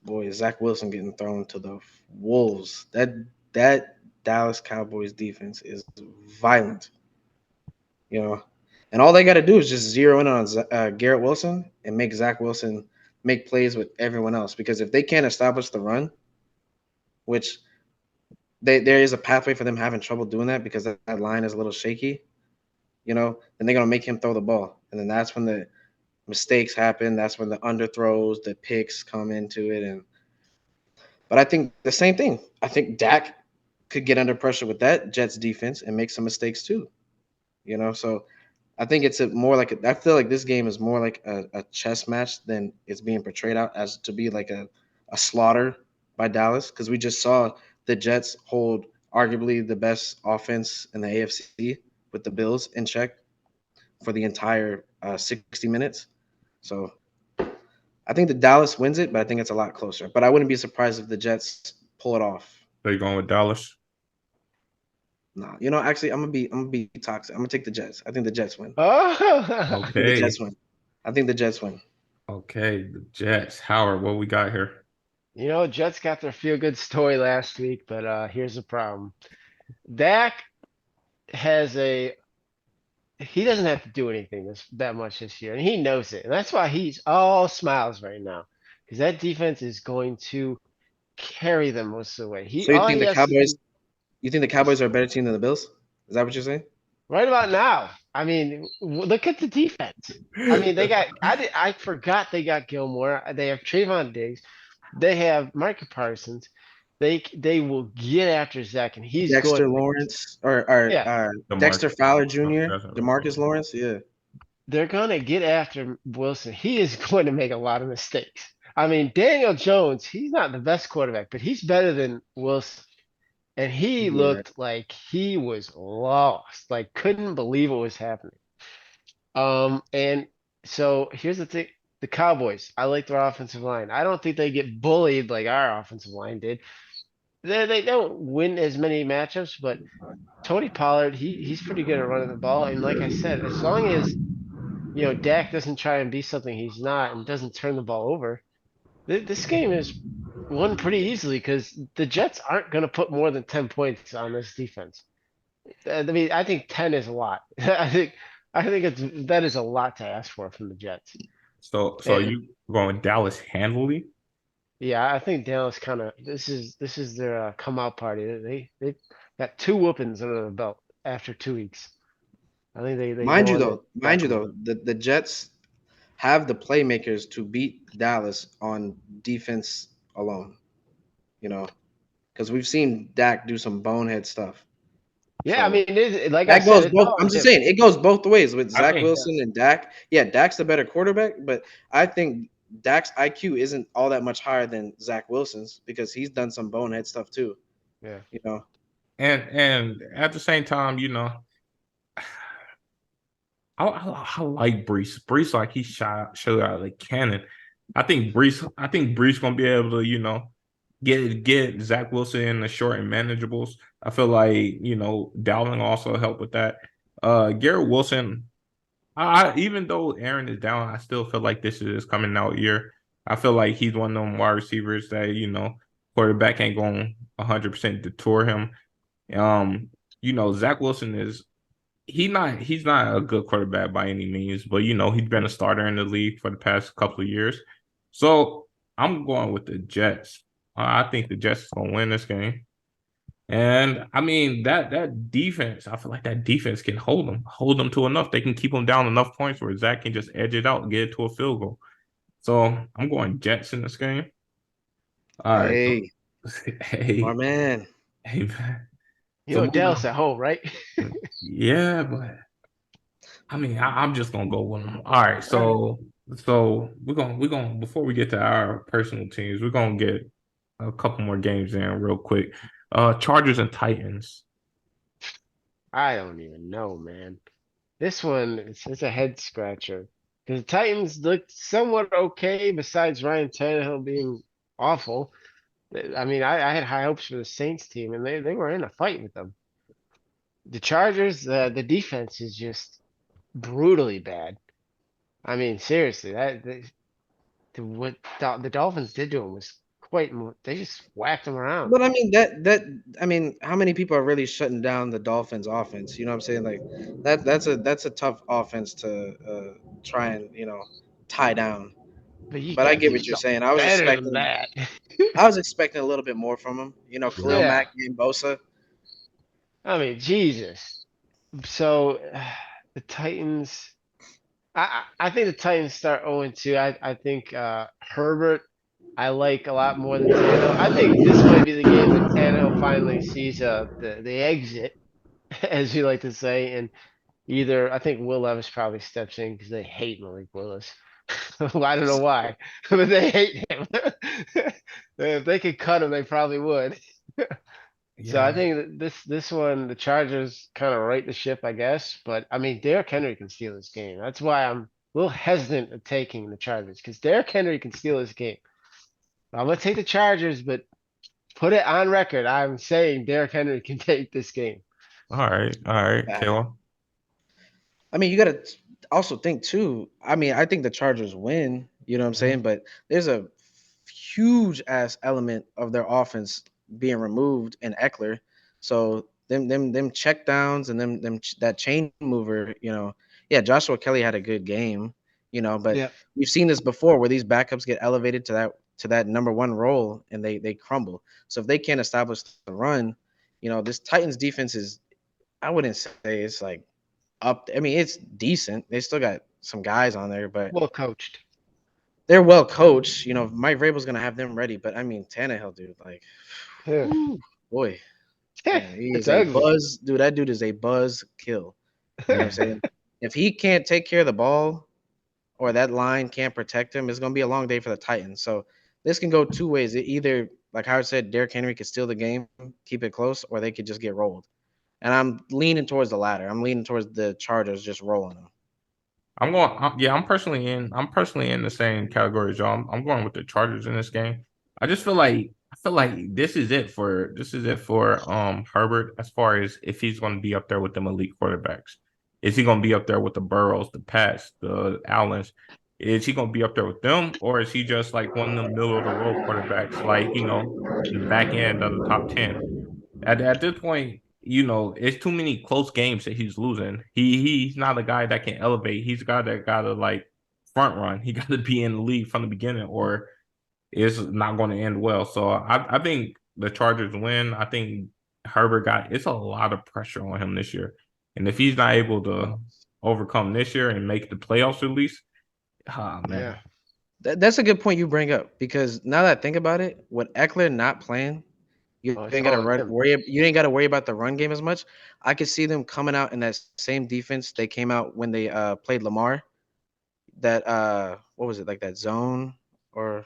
B: boy, is Zach Wilson getting thrown to the wolves. That Dallas Cowboys defense is violent, you know. And all they got to do is just zero in on Garrett Wilson and make Zach Wilson make plays with everyone else. Because if they can't establish the run, which there is a pathway for them having trouble doing that because that line is a little shaky, then they're gonna make him throw the ball, and then that's when the mistakes happen. That's when the underthrows, the picks come into it, but I think the same thing. I think Dak could get under pressure with that Jets defense and make some mistakes too. So I think it's I feel like this game is more like a chess match than it's being portrayed out as to be like a slaughter by Dallas, because we just saw the Jets hold arguably the best offense in the AFC with the Bills in check for the entire 60 minutes. So I think the Dallas wins it, but I think it's a lot closer. But I wouldn't be surprised if the Jets pull it off.
C: So you going with Dallas?
B: No, actually, I'm gonna be toxic. I'm gonna take the Jets. I think the Jets win.
A: Oh,
B: I think the
C: Okay.
B: Jets win. I think the Jets win.
C: Okay, the Jets. Howard, what we got here?
A: Jets got their feel good story last week, but here's the problem. Dak has he doesn't have to do anything that much this year, and he knows it. And that's why he's all smiles right now. Because that defense is going to carry them most of the way.
B: So
A: All he has to do
B: you think the
A: is
B: Cowboys are a better team than the Bills? Is that what you're saying?
A: right about now. I mean, look at the defense. I mean, I forgot they got Gilmore. They have Trayvon Diggs. They have Micah Parsons. They will get after Zach, and he's going
B: Dexter
A: to
B: Lawrence or
A: yeah,
B: Dexter Fowler Jr.,
C: That's what I'm
B: Demarcus
C: saying.
B: Lawrence. Yeah.
A: they're going to get after Wilson. He is going to make a lot of mistakes. I mean, Daniel Jones, he's not the best quarterback, but he's better than Wilson. And he
B: Yeah.
A: looked like he was lost, like couldn't believe what was happening. And so here's the thing. The Cowboys, I like their offensive line. I don't think they get bullied like our offensive line did. They don't win as many matchups, but Tony Pollard, he's pretty good at running the ball. And like I said, as long as Dak doesn't try and be something he's not and doesn't turn the ball over, this game is won pretty easily because the Jets aren't going to put more than 10 points on this defense. I mean, I think 10 is a lot. I think that is a lot to ask for from the Jets.
C: So
A: And
C: you going Dallas handily?
A: yeah, I think Dallas kind of this is their come out party. They got two whoopings under the belt after 2 weeks. I think they
B: Mind you
A: want
B: though,
A: it back on.
B: the Jets have the playmakers to beat Dallas on defense alone. You know, because we've seen Dak do some bonehead stuff.
A: Yeah, I
B: So
A: mean, like I
B: that
A: said,
B: goes
A: it's
B: both.
A: all
B: I'm
A: on
B: just
A: him.
B: saying it goes both ways with
C: I
B: Zach
C: think
B: Wilson and Dak. Yeah, Dak's the better quarterback, but I think Dak's IQ isn't all that much higher than Zach Wilson's because he's done some bonehead stuff too.
A: Yeah.
B: You know,
C: and at the same time, you know, I like Brees. Brees like he showed out like cannon. I think Brees gonna be able to, you know, get Zach Wilson in the short and manageables. I feel like, you know, Dalvin also helped with that. Garrett Wilson, even though Aaron is down, I still feel like this is his coming out year. I feel like he's one of them wide receivers that, you know, quarterback ain't going 100% detour him. Um, you know, Zach Wilson is he's not a good quarterback by any means, but you know, he's been a starter in the league for the past couple of years. So I'm going with the Jets. I think the Jets is gonna win this game. And I mean that defense, I feel like that defense can hold them to enough. They can keep them down enough points where Zach can just edge it out and get it to a field goal. So I'm going Jets in this game. All right. So,
B: hey, my
C: hey,
B: man.
C: hey man.
A: You
C: So
A: know,
C: moving
A: Dallas at home, right?
C: on. Yeah, but I mean, I'm just gonna go with them. All right,
A: All right.
C: so we're gonna before we get to our personal teams, we're gonna get a couple more games in real quick. Chargers and Titans.
A: I don't even know, man. This one it's a head scratcher because the Titans looked somewhat okay besides Ryan Tannehill being awful. I mean, I had high hopes for the Saints team, and they were in a fight with them. The Chargers, the defense is just brutally bad. I mean, seriously, what the Dolphins did to him was quite. They just whacked him around.
B: But I mean that I mean, how many people are really shutting down the Dolphins offense? You know what I'm saying? Like that's a tough offense to try and, you know, tie down.
A: But you
B: But I
A: gotta
B: get
A: do
B: what you're
A: something
B: saying.
A: better than that.
B: I was expecting a little bit more from him. You know, Khalil
C: Yeah.
B: Mack and Bosa.
A: I mean, Jesus. So the Titans. I think the Titans start 0-2. I think Herbert I like a lot more than Tannehill. I think this might be the game that Tannehill finally sees the exit, as we like to say, and either I think Will Levis probably steps in because they hate Malik Willis. Well, I don't know why, but they hate him. If they could cut him, they probably would. So I
C: Yeah.
A: think that this one, the Chargers kind of right the ship, I guess. But I mean, Derrick Henry can steal this game. That's why I'm a little hesitant of taking the Chargers because Derrick Henry can steal this game. I'm gonna take the Chargers, but put it on record. I'm saying Derrick Henry can take this game.
C: All right,
B: Bad.
C: Kayla.
B: I mean, you got to also think too. I mean, I think the Chargers win. You know what I'm saying? But there's a huge ass element of their offense being removed in Eckler. So them check downs and that chain mover. You know, yeah, Joshua Kelly had a good game. You know, but
A: Yeah.
B: we've seen this before where these backups get elevated to that number one role and they crumble. So if they can't establish the run, you know, this Titans defense is, I wouldn't say it's like up. I mean, it's decent. They still got some guys on there, but
A: Well coached.
B: they're well coached. You know, Mike Vrabel's gonna have them ready. But I mean, Tannehill, dude, like,
A: Yeah.
B: whew, boy, man, he
A: It's
B: is a
A: ugly.
B: buzz, dude. That dude is a buzz kill. You know what I'm saying? If he can't take care of the ball or that line can't protect him, it's gonna be a long day for the Titans. So this can go two ways. It either, like Howard said, Derrick Henry could steal the game, keep it close, or they could just get rolled. And I'm leaning towards the latter. I'm leaning towards the Chargers just rolling them.
C: Yeah, I'm personally in the same category as y'all. I'm going with the Chargers in this game. I feel like this is it for Herbert as far as if he's going to be up there with them elite quarterbacks. Is he going to be up there with the Burrows, the Pats, the Allens? Is he going to be up there with them, or is he just like one of the middle of the road quarterbacks, like, you know, in the back end of the top 10? At this point, you know, it's too many close games that he's losing. He's not a guy that can elevate. He's a guy that gotta like front run. He got to be in the league from the beginning, or it's not going to end well. So I think the Chargers win. I think it's a lot of pressure on him this year. And if he's not able to overcome this year and make the playoffs at least, man.
A: Yeah.
B: That's a good point you bring up because now that I think about it, with Eckler not playing, you
A: Oh, it's
B: ain't got to
A: all him.
B: you ain't got to worry about the run game as much. I could see them coming out in that same defense they came out when they played Lamar. That what was it, like that zone or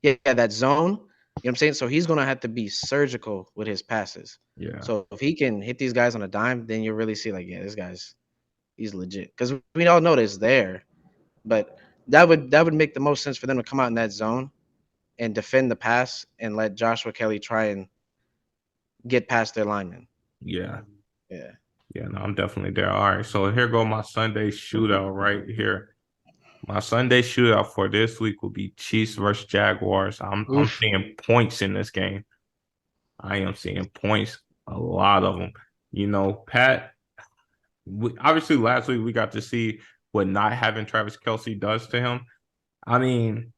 B: yeah, that zone. You know what I'm saying? So he's gonna have to be surgical with his passes.
C: Yeah.
B: So if he can hit these guys on a dime, then you really see like, yeah, this guy's he's legit. Because we all know that it's there, but that would make the most sense for them to come out in that zone and defend the pass and let Joshua Kelly try and get past their linemen.
C: Yeah.
B: Yeah.
C: Yeah, no, I'm definitely there. All right. So here go my Sunday shootout right here. My Sunday shootout for this week will be Chiefs versus Jaguars. I'm
B: Oof.
C: seeing points in this game. I am seeing points, a lot of them. Pat, obviously last week we got to see what not having Travis Kelce does to him. I mean,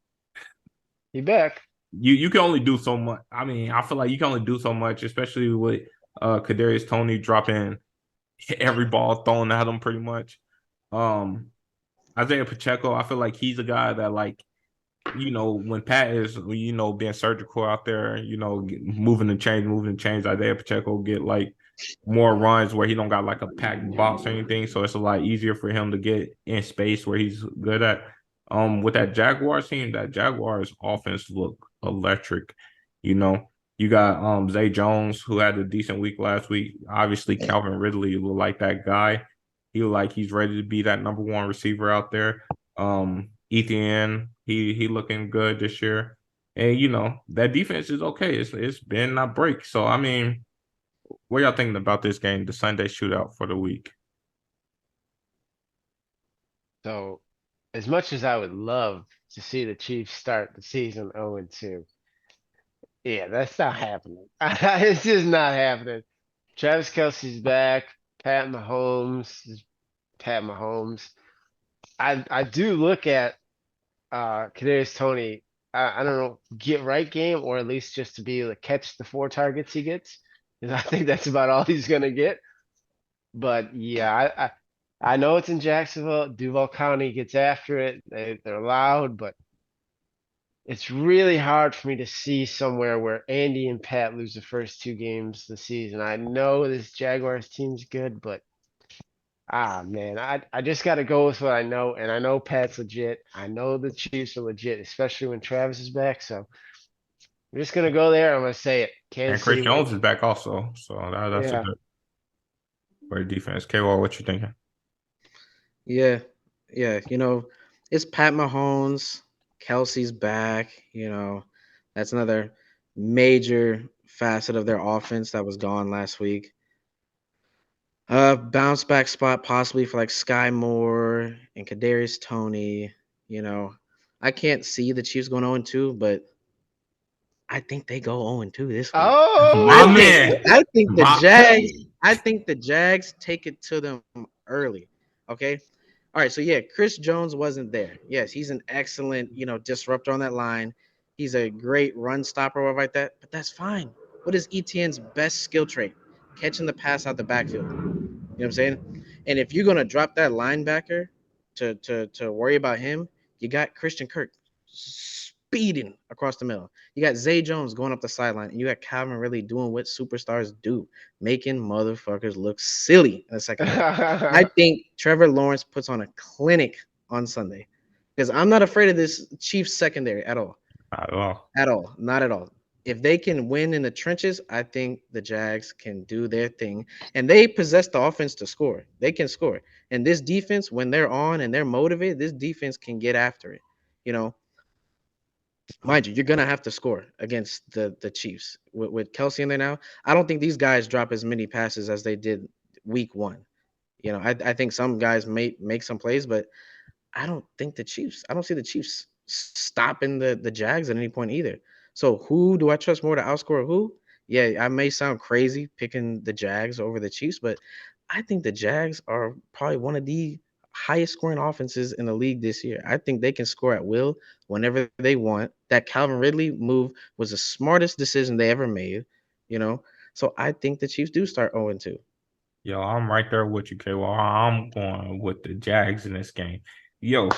A: He back.
C: you can only do so much. I mean, I feel like you can only do so much, especially with Kadarius Toney dropping every ball thrown at him pretty much. Um, Isaiah Pacheco, I feel like he's a guy that when Pat is being surgical out there, moving and change, Isaiah Pacheco get like more runs where he don't got like a packed box or anything, so it's a lot easier for him to get in space where he's good at. With that Jaguars team, that Jaguars offense look electric. You got Zay Jones, who had a decent week last week. Obviously, Calvin Ridley look like that guy. He look like he's ready to be that number one receiver out there. Etienne, he looking good this year. And that defense is okay. It's been not break. So I mean, what y'all thinking about this game, the Sunday shootout for the week?
A: So, as much as I would love to see the Chiefs start the season 0-2, yeah, that's not happening. It's just not happening. Travis Kelce's back. Pat Mahomes is Pat Mahomes. I do look at Kadarius Toney. I don't know, get right game, or at least just to be able to catch the 4 targets he gets. 'Cause I think that's about all he's gonna get. But yeah, I know it's in Jacksonville. Duval County gets after it. They're loud, but it's really hard for me to see somewhere where Andy and Pat lose the first 2 games of the season. I know this Jaguars team's good, but man, I just got to go with what I know, and I know Pat's legit. I know the Chiefs are legit, especially when Travis is back. So I'm just gonna go there. I'm gonna say it.
C: And
A: Kansas
C: Chris
A: City
C: Jones
A: wins.
C: is back also. So that's a
A: Yeah.
C: good for the defense. K-Wall, what you thinking?
B: Yeah. Yeah. It's Pat Mahomes. Kelsey's back. That's another major facet of their offense that was gone last week. Bounce back spot possibly for like Sky Moore and Kadarius Toney. I can't see the Chiefs going 0-2, but I think they go 0-2 this week.
C: My
A: Oh,
C: man.
B: I think the
C: My
B: Jags. I think the Jags take it to them early. Okay. All right. So yeah, Chris Jones wasn't there. Yes, he's an excellent, disruptor on that line. He's a great run stopper, whatever like that. But that's fine. What is ETN's best skill trait? Catching the pass out the backfield. You know what I'm saying? And if you're gonna drop that linebacker to worry about him, you got Christian Kirk speeding across the middle. You got Zay Jones going up the sideline, and you got Calvin really doing what superstars do, making motherfuckers look silly in the second half. I think Trevor Lawrence puts on a clinic on Sunday because I'm not afraid of this Chiefs secondary at all.
C: not at all.
B: At all. Not at all. If they can win in the trenches, I think the Jags can do their thing. And they possess the offense to score. They can score. And this defense, when they're on and they're motivated, this defense can get after it. You know, mind you, you're gonna have to score against the Chiefs with Kelsey in there now. I don't think these guys drop as many passes as they did week one. I think some guys may make some plays, but I don't think the Chiefs. I don't see the Chiefs stopping the Jags at any point either. So who do I trust more to outscore who? Yeah, I may sound crazy picking the Jags over the Chiefs, but I think the Jags are probably one of the highest scoring offenses in the league this year. I think they can score at will whenever they want. That Calvin Ridley move was the smartest decision they ever made, you know. So I think the Chiefs do start 0-2.
C: Yo, I'm right there with you, K. Well, I'm going with the Jags in this game. Yo,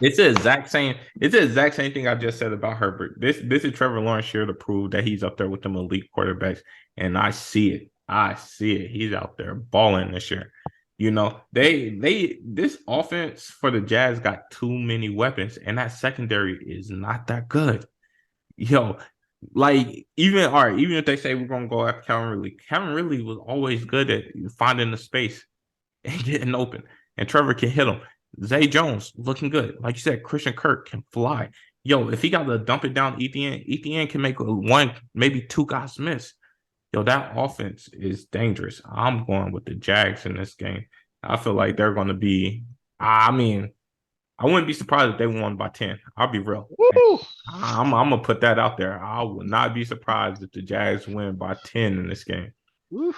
C: It's the exact same thing I just said about Herbert. This is Trevor Lawrence here to prove that he's up there with them elite quarterbacks, and I see it. I see it. He's out there balling this year. You know, this offense for the Jazz got too many weapons, and that secondary is not that good. Yo, like even all right, even if they say we're gonna go after Calvin Ridley was always good at finding the space and getting open, and Trevor can hit him. Zay Jones looking good. Like you said, Christian Kirk can fly. Yo, if he got to dump it down Etienne can make one, maybe two guys miss. Yo, that offense is dangerous. I'm going with the Jags in this game. I feel like they're going to be, I mean, I wouldn't be surprised if they won by 10. I'll be real.
A: Woo!
C: I'm going to put that out there. I would not be surprised if the Jags win by 10 in this game. But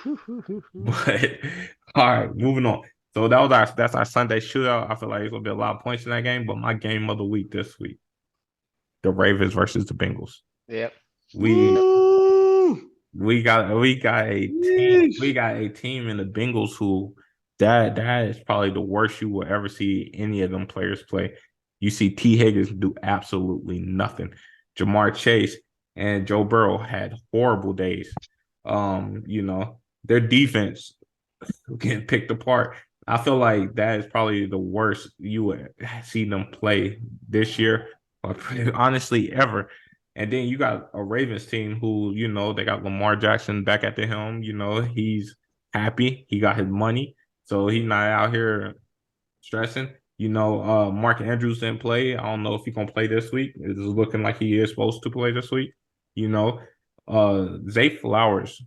C: all right, moving on. So that's our Sunday shootout. I feel like it's gonna be a lot of points in that game. But my game of the week this week, the Ravens versus the Bengals.
A: Yep.
C: We
B: Woo!
C: we got a team in the Bengals who that is probably the worst you will ever see any of them players play. You see T. Higgins do absolutely nothing. Jamar Chase and Joe Burrow had horrible days. You know, their defense getting picked apart. I feel like that is probably the worst you would see them play this year, or honestly ever. And then you got a Ravens team who, you know, they got Lamar Jackson back at the helm. You know, he's happy. He got his money. So he's not out here stressing. You know, Mark Andrews didn't play. I don't know if he's gonna play this week. It's looking like he is supposed to play this week. You know, Zay Flowers,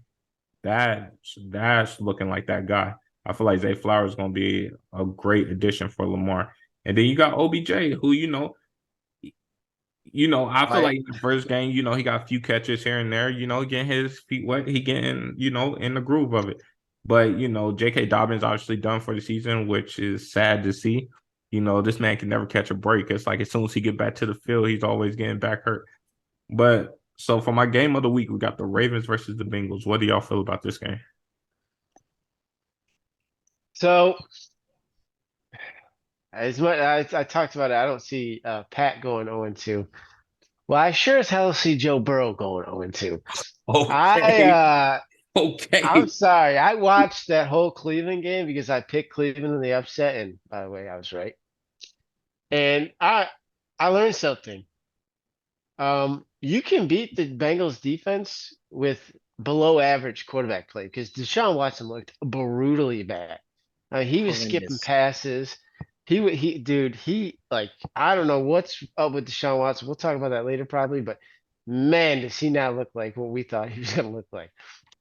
C: that's looking like that guy. I feel like Zay Flowers is gonna be a great addition for Lamar. And then you got OBJ, who I feel like in the first game, he got a few catches here and there, getting his feet wet. He getting, in the groove of it. But, J.K. Dobbins obviously done for the season, which is sad to see. This man can never catch a break. It's like as soon as he get back to the field, he's always getting back hurt. But so for my game of the week, we got the Ravens versus the Bengals. What do y'all feel about this game?
A: So as much I talked about it, I don't see Pat going 0-2. Well, I sure as hell see Joe Burrow going 0-2.
C: Okay.
A: I'm sorry. I watched that whole Cleveland game because I picked Cleveland in the upset, and by the way, I was right. And I learned something. You can beat the Bengals defense with below average quarterback play because Deshaun Watson looked brutally bad. He was skipping passes. I don't know what's up with Deshaun Watson. We'll talk about that later probably, but man, does he not look like what we thought he was going to look like.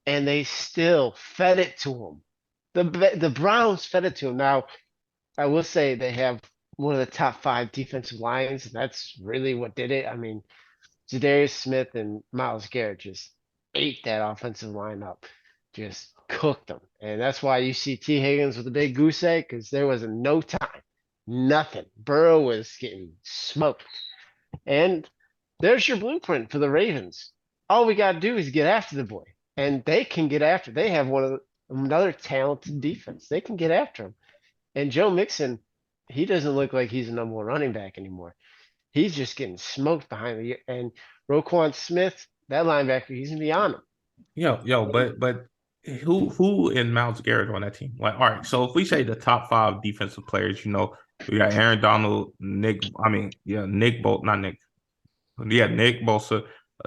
A: And they still fed it to him. The Browns fed it to him. Now, I will say they have one of the top 5 defensive lines, and that's really what did it. I mean, Zadarius Smith and Myles Garrett just ate that offensive line up, just cooked them. And that's why you see T. Higgins with a big goose egg, because there was no time. Nothing. Burrow was getting smoked. And there's your blueprint for the Ravens. All we got to do is get after the boy. And they can get after. They have another talented defense. They can get after him. And Joe Mixon, he doesn't look like he's a number 1 running back anymore. He's just getting smoked behind the and Roquan Smith, that linebacker, he's gonna be on him.
C: But who in Myles Garrett on that team? Like, all right, so if we say the top 5 defensive players, we got Aaron Donald, Nick Bosa,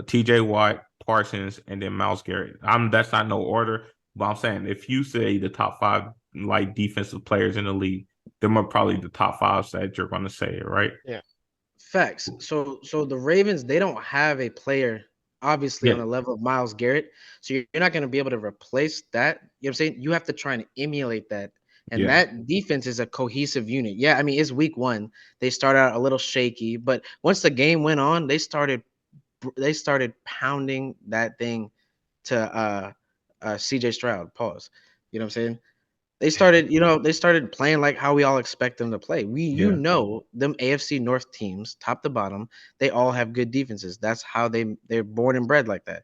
C: T.J. Watt, Parsons, and then Myles Garrett. That's not no order, but I'm saying if you say the top 5 like defensive players in the league, them are probably the top 5 that you're going to say, right?
A: Yeah.
B: Facts. So the Ravens, they don't have a player obviously on the level of Myles Garrett. So you're not going to be able to replace that. You know what I'm saying? You have to try and emulate that. And that defense is a cohesive unit. Yeah, I mean, it's week 1. They started out a little shaky, but once the game went on, they started pounding that thing to CJ Stroud. Pause. You know what I'm saying? They started playing like how we all expect them to play. Them AFC North teams, top to bottom, they all have good defenses. That's how they're born and bred like that.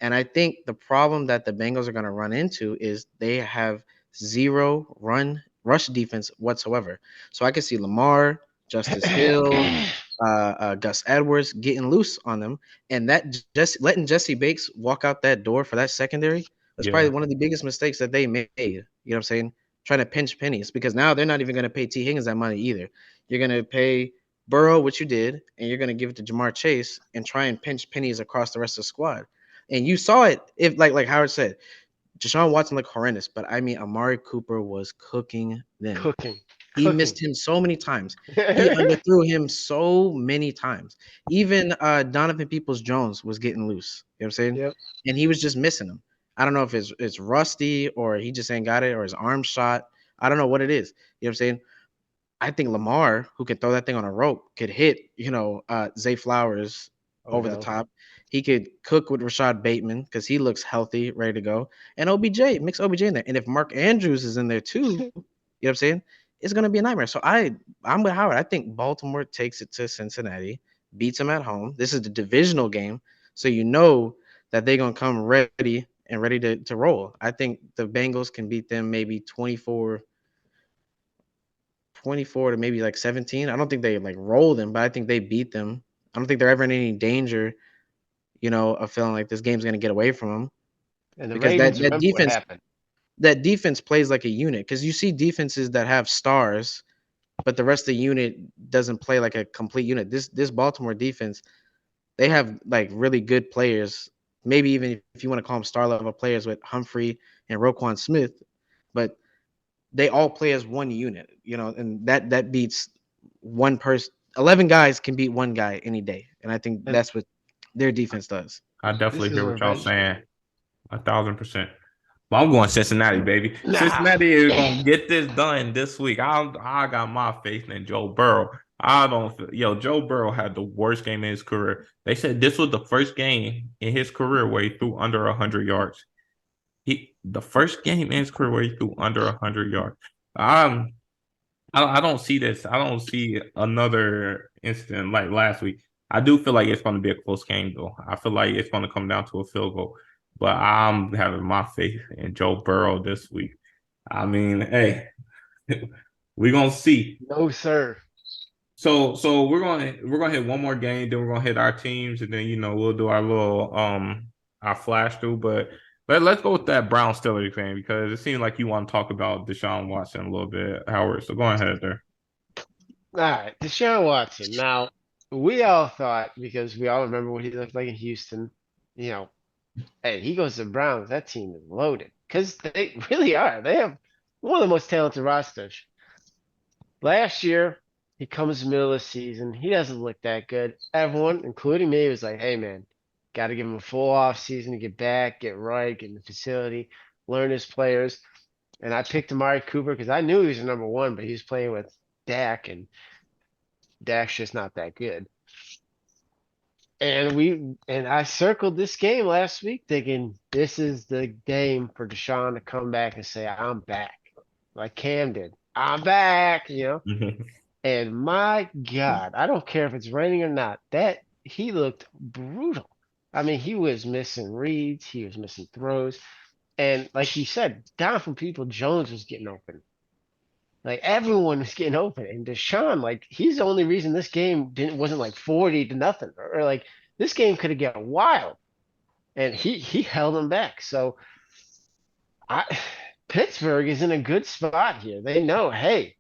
B: And I think the problem that the Bengals are going to run into is they have zero rush defense whatsoever. So I can see Lamar, Justice Hill, Gus Edwards getting loose on them, and that just letting Jesse Bates walk out that door for that secondary was
C: Yeah.
B: probably one of the biggest mistakes that they made. You know what I'm saying? Trying to pinch pennies because now they're not even going to pay T Higgins that money either. You're going to pay Burrow what you did, and you're going to give it to Jamar Chase and try and pinch pennies across the rest of the squad. And you saw it if like Howard said, Deshaun Watson looked horrendous, but I mean Amari Cooper was cooking them.
A: Cooking.
B: He missed him so many times. He underthrew him so many times. Even Donovan Peoples Jones was getting loose. You know what I'm saying?
A: Yep.
B: And he was just missing him. I don't know if it's rusty or he just ain't got it or his arm shot. I don't know what it is. You know what I'm saying? I think Lamar, who can throw that thing on a rope, could hit, Zay Flowers over the top. He could cook with Rashad Bateman because he looks healthy, ready to go. And OBJ, mix OBJ in there. And if Mark Andrews is in there too, you know what I'm saying? It's gonna be a nightmare. So I'm with Howard. I think Baltimore takes it to Cincinnati, beats them at home. This is the divisional game, so you know that they're gonna come ready to roll. I think the Bengals can beat them maybe 24 to maybe like 17. I don't think they like roll them, but I think they beat them. I don't think they're ever in any danger, of feeling like this game's gonna get away from them.
A: And the
B: Because
A: Ravens,
B: that
A: remember what
B: defense
A: happened.
B: that defense plays like a unit. Because you see defenses that have stars, but the rest of the unit doesn't play like a complete unit. This Baltimore defense, they have like really good players. Maybe even if you want to call them star level players with Humphrey and Roquan Smith, but they all play as one unit, and that beats one person. 11 guys can beat one guy any day, and I think
A: And
B: that's what their defense does.
C: I
A: this
C: definitely
A: is
C: hear
A: a
C: what y'all
A: revenge game.
C: saying. 1,000%. But I'm going Cincinnati, baby.
A: Nah.
C: Cincinnati is gonna get this done this week. I got my faith in Joe Burrow. I don't feel, Joe Burrow had the worst game in his career. They said this was the first game in his career where he threw under 100 yards. The first game in his career where he threw under 100 yards. I don't see this. I don't see another incident like last week. I do feel like it's going to be a close game, though. I feel like it's going to come down to a field goal. But I'm having my faith in Joe Burrow this week. I mean, hey, we're gonna see.
A: No, sir.
C: So we're gonna hit one more game, then we're gonna hit our teams, and then we'll do our little our flash through. But let's go with that Brown Steelers game because it seems like you want to talk about Deshaun Watson a little bit, Howard. So go ahead there.
A: All right, Deshaun Watson. Now, we all thought, because we all remember what he looked like in Houston, hey, he goes to the Browns, that team is loaded. Because they really are. They have one of the most talented rosters. Last year, he comes middle of the season. He doesn't look that good. Everyone, including me, was like, hey, man, got to give him a full off season to get back, get right, get in the facility, learn his players. And I picked Amari Cooper because I knew he was the number one, but he was playing with Dak, and Dak's just not that good. And I circled this game last week thinking this is the game for Deshaun to come back and say, I'm back. Like Cam did. I'm back, And my God, I don't care if it's raining or not. That he looked brutal. I mean, he was missing reads, he was missing throws. And like you said, Donovan Peoples-Jones was getting open. Like everyone was getting open. And Deshaun, like, he's the only reason this game wasn't like 40-0 or like this game could have got wild. And he held them back. So Pittsburgh is in a good spot here. They know, hey,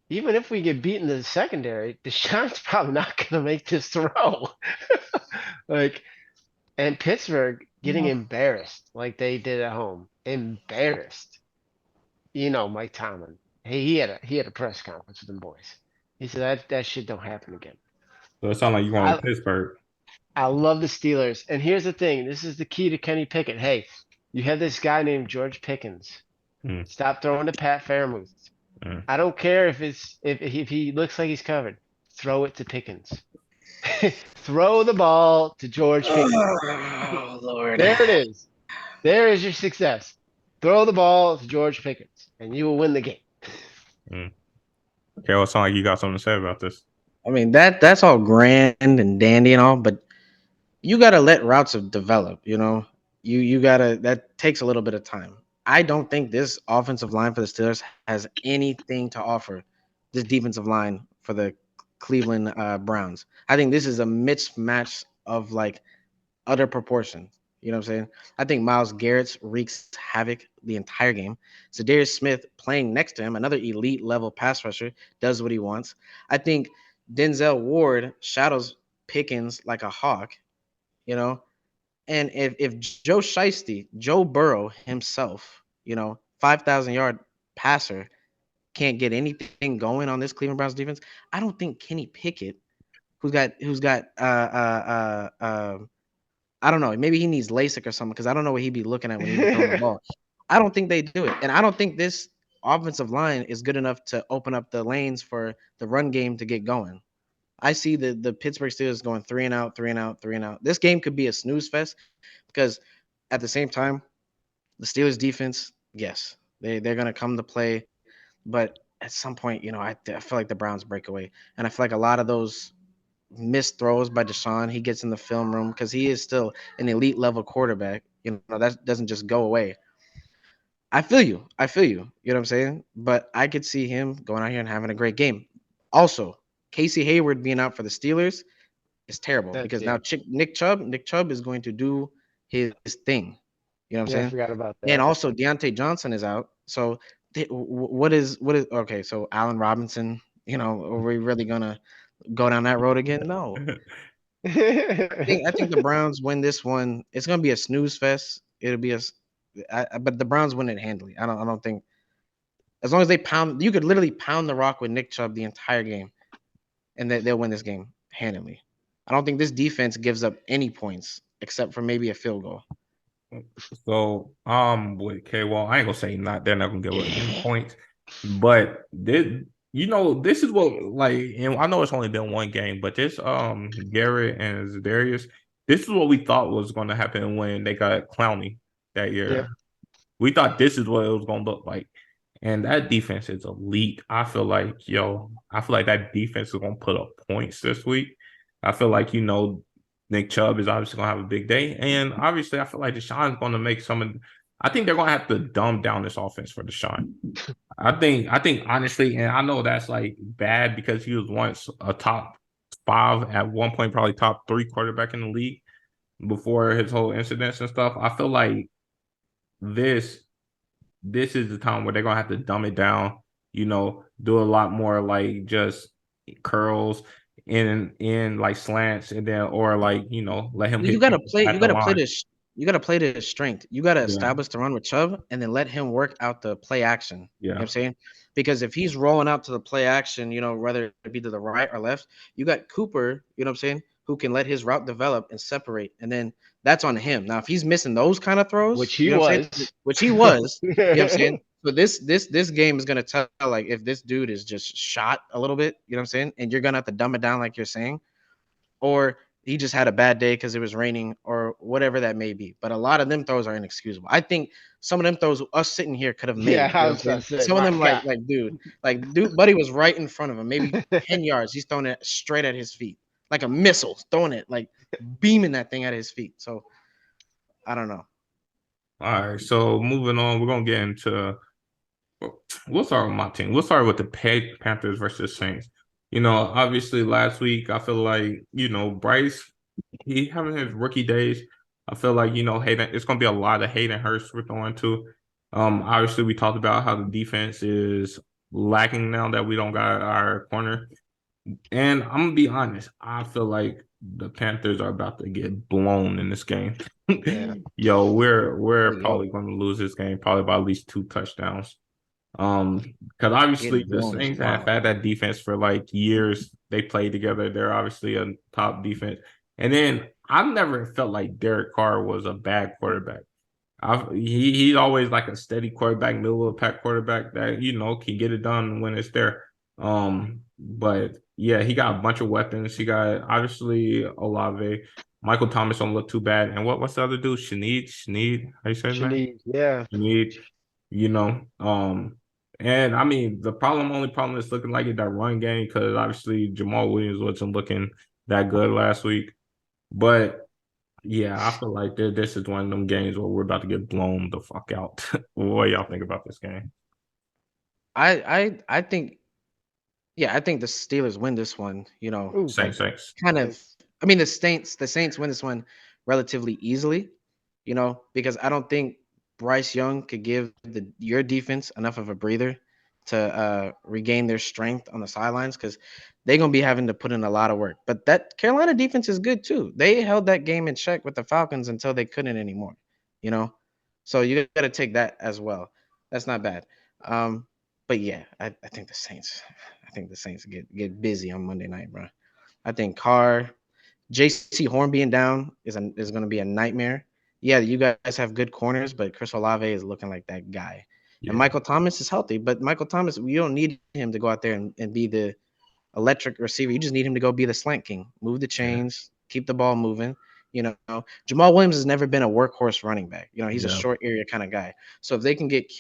A: even if we get beaten in the secondary, Deshaun's probably not gonna make this throw. And Pittsburgh getting embarrassed like they did at home. Embarrassed. Mike Tomlin. Hey, he had a press conference with them boys. He said that shit don't happen again.
C: So it sounds like you want to Pittsburgh.
A: I love the Steelers. And here's the thing. This is the key to Kenny Pickett. Hey, you have this guy named George Pickens. Stop throwing to Pat Fairmouth. I don't care if he looks like he's covered. Throw it to Pickens. Throw the ball to George Pickens.
B: Oh, Lord.
A: There it is. There is your success. Throw the ball to George Pickens, and you will win the game.
C: Okay, well, it sounds like you got something to say about this.
B: I mean, that's all grand and dandy and all, but you gotta let routes develop. You gotta that takes a little bit of time. I don't think this offensive line for the Steelers has anything to offer this defensive line for the Cleveland Browns. I think this is a mismatch of like utter proportion. You know what I'm saying? I think Miles Garrett wreaks havoc the entire game. Zadarius Smith playing next to him, another elite level pass rusher, does what he wants. I think Denzel Ward shadows Pickens like a hawk, you know. And if Joe Shiesty, Joe Burrow himself, 5,000-yard passer can't get anything going on this Cleveland Browns defense, I don't think Kenny Pickett, who's got I don't know. Maybe he needs LASIK or something because I don't know what he'd be looking at when he'd be throwing the ball. I don't think they do it. And I don't think this offensive line is good enough to open up the lanes for the run game to get going. I see the Pittsburgh Steelers going 3-and-out, 3-and-out, 3-and-out. This game could be a snooze fest because at the same time, the Steelers defense, yes, they're gonna come to play, but at some point, I feel like the Browns break away, and I feel like a lot of those missed throws by Deshaun, he gets in the film room because he is still an elite level quarterback. That doesn't just go away. I feel you. I feel you. You know what I'm saying? But I could see him going out here and having a great game. Also, Casey Hayward being out for the Steelers is terrible because now Nick Chubb is going to do his thing. You know what I'm
A: Yeah, I
B: saying?
A: forgot about
B: And
A: that.
B: also Deontay Johnson is out. So what is okay? So Allen Robinson. Are we really gonna go down that road again? No. I think the Browns win this one. It's gonna be a snooze fest. It'll be but the Browns win it handily. I don't think as long as they pound, you could literally pound the rock with Nick Chubb the entire game, and they'll win this game handily. I don't think this defense gives up any points except for maybe a field goal.
C: So, okay, well, I ain't gonna say not. They're not gonna give up any points, but this is what like, and I know it's only been one game, but this Garrett and Zadarius, this is what we thought was going to happen when they got Clowney that year.
A: Yeah.
C: We thought this is what it was going to look like, and that defense is elite. I feel like that defense is going to put up points this week. I feel like Nick Chubb is obviously going to have a big day. And obviously, I feel like Deshaun's going to make I think they're going to have to dumb down this offense for Deshaun. I think honestly, and I know that's like bad because he was once a top 5 at one point, probably top 3 quarterback in the league before his whole incidents and stuff. I feel like this is the time where they're going to have to dumb it down, do a lot more like just curls in like slants and then or like let him hit
B: You gotta
C: people
B: play.
C: at
B: You
C: the
B: gotta play
C: line.
B: this. You gotta play to his strength. You gotta
C: Yeah,
B: establish the run with Chubb, and then let him work out the play action. You know what
C: yeah,
B: I'm saying? Because if he's rolling out to the play action, whether it be to the right or left, you got Cooper. You know what I'm saying? Who can let his route develop and separate, and then that's on him. Now, if he's missing those kind of throws,
A: Which he
B: you know what I'm saying?
A: was.
B: Which he was. You know what I'm saying? So this game is gonna tell like if this dude is just shot a little bit. You know what I'm saying? And you're gonna have to dumb it down like you're saying, or he just had a bad day because it was raining or whatever that may be. But a lot of them throws are inexcusable. I think some of them throws us sitting here could have
A: Yeah,
B: made. You
A: I
B: know
A: was
B: what
A: about
B: I'm
A: to
B: saying?
A: say,
B: Some of
A: my
B: them
A: God.
B: dude, buddy was right in front of him, maybe 10 yards. He's throwing it straight at his feet. Like a missile, throwing it, like beaming that thing at his feet. So I don't know.
C: all right, so moving on, we're gonna get into we'll start with my team. We'll start with the Panthers versus Saints. Obviously last week I feel like, Bryce, he having his rookie days. I feel like, Hayden, it's gonna be a lot of Hayden Hurst we're throwing to. Obviously we talked about how the defense is lacking now that we don't got our corner. And I'm gonna be honest, I feel like the Panthers are about to get blown in this game.
A: Yeah.
C: Yo, we're
B: Yo,
C: probably gonna lose this game probably by at least 2 touchdowns. Because obviously
B: getting
C: the
B: blown is
C: Saints have
B: wild.
C: had that defense for like years. They played together. They're obviously a top defense. And then I've never felt like Derek Carr was a bad quarterback. He's always like a steady quarterback, middle of the pack quarterback that can get it done when it's there. But yeah, he got a bunch of weapons. He got obviously Olave. Michael Thomas don't look too bad. And what's the other dude? Shaneed, how you say his name?
A: Shanice, yeah.
C: Need, and I mean the only problem is looking like it that run game because obviously Jamal Williams wasn't looking that good last week. But Yeah, I feel like this is one of them games where we're about to get blown the fuck out. What do y'all think about this game?
B: I think I think the Steelers win this one.
A: Ooh,
B: Like
C: Saints.
B: kind of.
A: thanks.
B: I mean, the Saints win this one relatively easily. Because I don't think Bryce Young could give your defense enough of a breather to regain their strength on the sidelines because they're gonna be having to put in a lot of work. But that Carolina defense is good too. They held that game in check with the Falcons until they couldn't anymore. You know, so you got to take that as well. That's not bad. But yeah, I think the Saints. I think the Saints get busy on Monday night, bro. I think Carr, JC Horn being down is going to be a nightmare. Yeah, you guys have good corners, but Chris Olave is looking like that guy. And
C: Yeah.
B: Michael Thomas is healthy, but Michael Thomas, you don't need him to go out there and be the electric receiver. You just need him to go be the slant king, move the
C: Yeah.
B: chains, keep the ball moving. Jamal Williams has never been a workhorse running back. He's a
C: Yeah.
B: short area kind of guy. So if they can get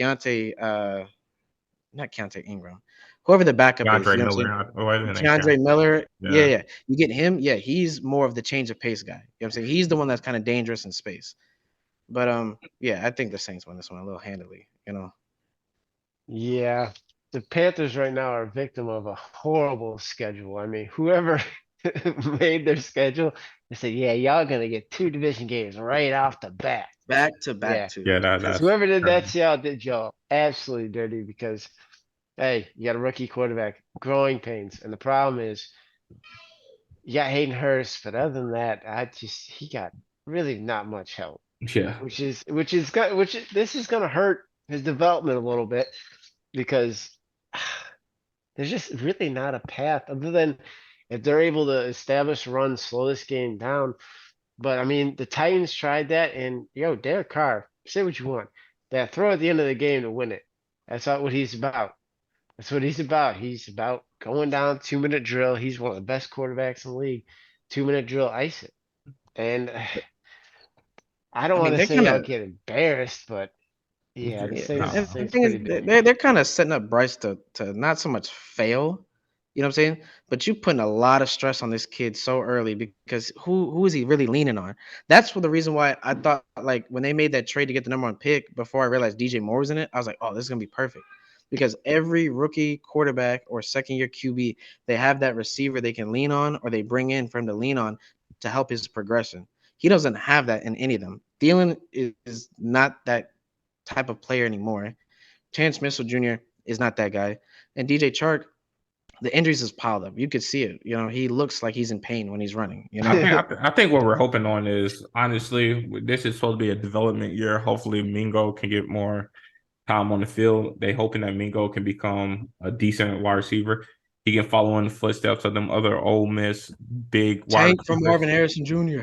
B: not Keontae Ingram, whoever the backup is,
C: DeAndre
B: you know what I'm saying?
C: Miller. Or isn't it
B: Keandre Miller, yeah,
C: Yeah.
B: yeah. You get him, yeah, he's more of the change of pace guy. You know what I'm saying? He's the one that's kind of dangerous in space. But yeah, I think the Saints win this one a little handily.
A: Yeah, the Panthers right now are a victim of a horrible schedule. I mean, whoever made their schedule, they said, "Yeah, y'all gonna get 2 division games right off the bat."
B: Back to back
A: Yeah,
B: too.
C: Yeah,
B: Because
C: that's
A: whoever did that to y'all did y'all absolutely dirty because, hey, you got a rookie quarterback, growing pains, and the problem is you got Hayden Hurst, but other than that, he got really not much help,
C: yeah.
A: this is gonna hurt his development a little bit because there's just really not a path other than if they're able to establish a run, slow this game down. But I mean, the Titans tried that, and Derek Carr, say what you want, that throw at the end of the game to win it. That's not what he's about. That's what he's about. He's about going down 2 minute drill. He's one of the best quarterbacks in the league. 2 minute drill, ice it. And I don't
B: I
A: want
B: mean,
A: to
B: they're
A: say
B: kind
A: y'all
B: of
A: get embarrassed, but yeah, the
B: yeah.
A: Saints,
B: And the
A: Saints
B: thing is,
A: pretty bad.
B: they're kind of setting up Bryce to not so much fail. You know what I'm saying? But you putting a lot of stress on this kid so early because who is he really leaning on? That's for the reason why I thought like when they made that trade to get the number 1 pick before I realized DJ Moore was in it, I was like, oh, this is gonna be perfect. Because every rookie quarterback or second year QB, they have that receiver they can lean on or they bring in for him to lean on to help his progression. He doesn't have that in any of them. Thielen is not that type of player anymore. Terrence Mitchell Jr. is not that guy. And DJ Chark, the injuries is piled up. You could see it. He looks like he's in pain when he's running.
C: I think what we're hoping on is honestly, this is supposed to be a development year. Hopefully, Mingo can get more time on the field. They hoping that Mingo can become a decent wide receiver. He can follow in the footsteps of them other Ole Miss big wide
B: Tank from
C: receivers.
B: Marvin Harrison Jr.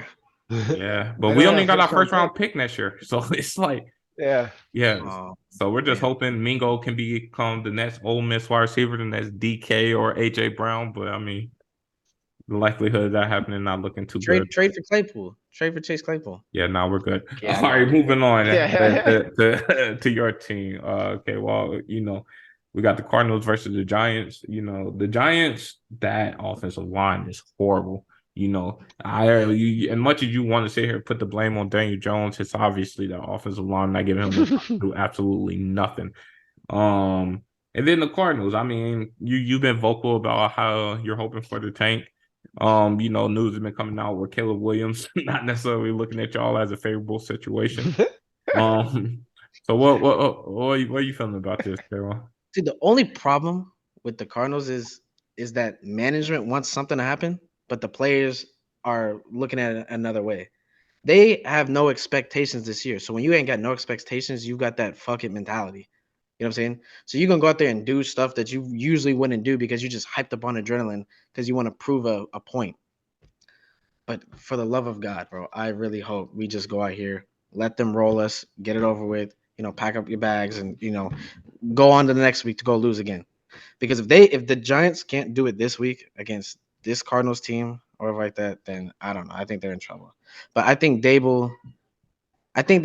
C: Yeah, but
B: I
C: we
B: know
C: only
B: that
C: got our
B: first round
C: first
B: pick.
C: round pick next year, so it's like,
A: Yeah.
C: yeah.
B: Oh,
C: So we're just
B: damn.
C: hoping Mingo can become the next Ole Miss wide receiver, the next DK or AJ Brown. But I mean, the likelihood of that happening not looking too good.
B: Trade for Claypool. Trade for Chase Claypool.
C: Yeah, now we're good.
A: Yeah,
C: All right,
A: no.
C: moving on
A: Yeah.
C: to your team. Okay, well, we got the Cardinals versus the Giants. The Giants, that offensive line is horrible. As much as you want to sit here and put the blame on Daniel Jones, it's obviously the offensive line not giving him the time to do absolutely nothing. And then the Cardinals. I mean, you've been vocal about how you're hoping for the tank. News has been coming out where Caleb Williams not necessarily looking at y'all as a favorable situation. So what are you feeling about this, Carol?
B: See, the only problem with the Cardinals is that management wants something to happen, but the players are looking at it another way. They have no expectations this year. So when you ain't got no expectations, you got that fuck it mentality. You know what I'm saying? So you're gonna go out there and do stuff that you usually wouldn't do because you just hyped up on adrenaline because you want to prove a point. But for the love of God, bro, I really hope we just go out here, let them roll us, get it over with, pack up your bags and go on to the next week to go lose again. Because if the Giants can't do it this week against this Cardinals team or like that, then I don't know. I think they're in trouble. But I think they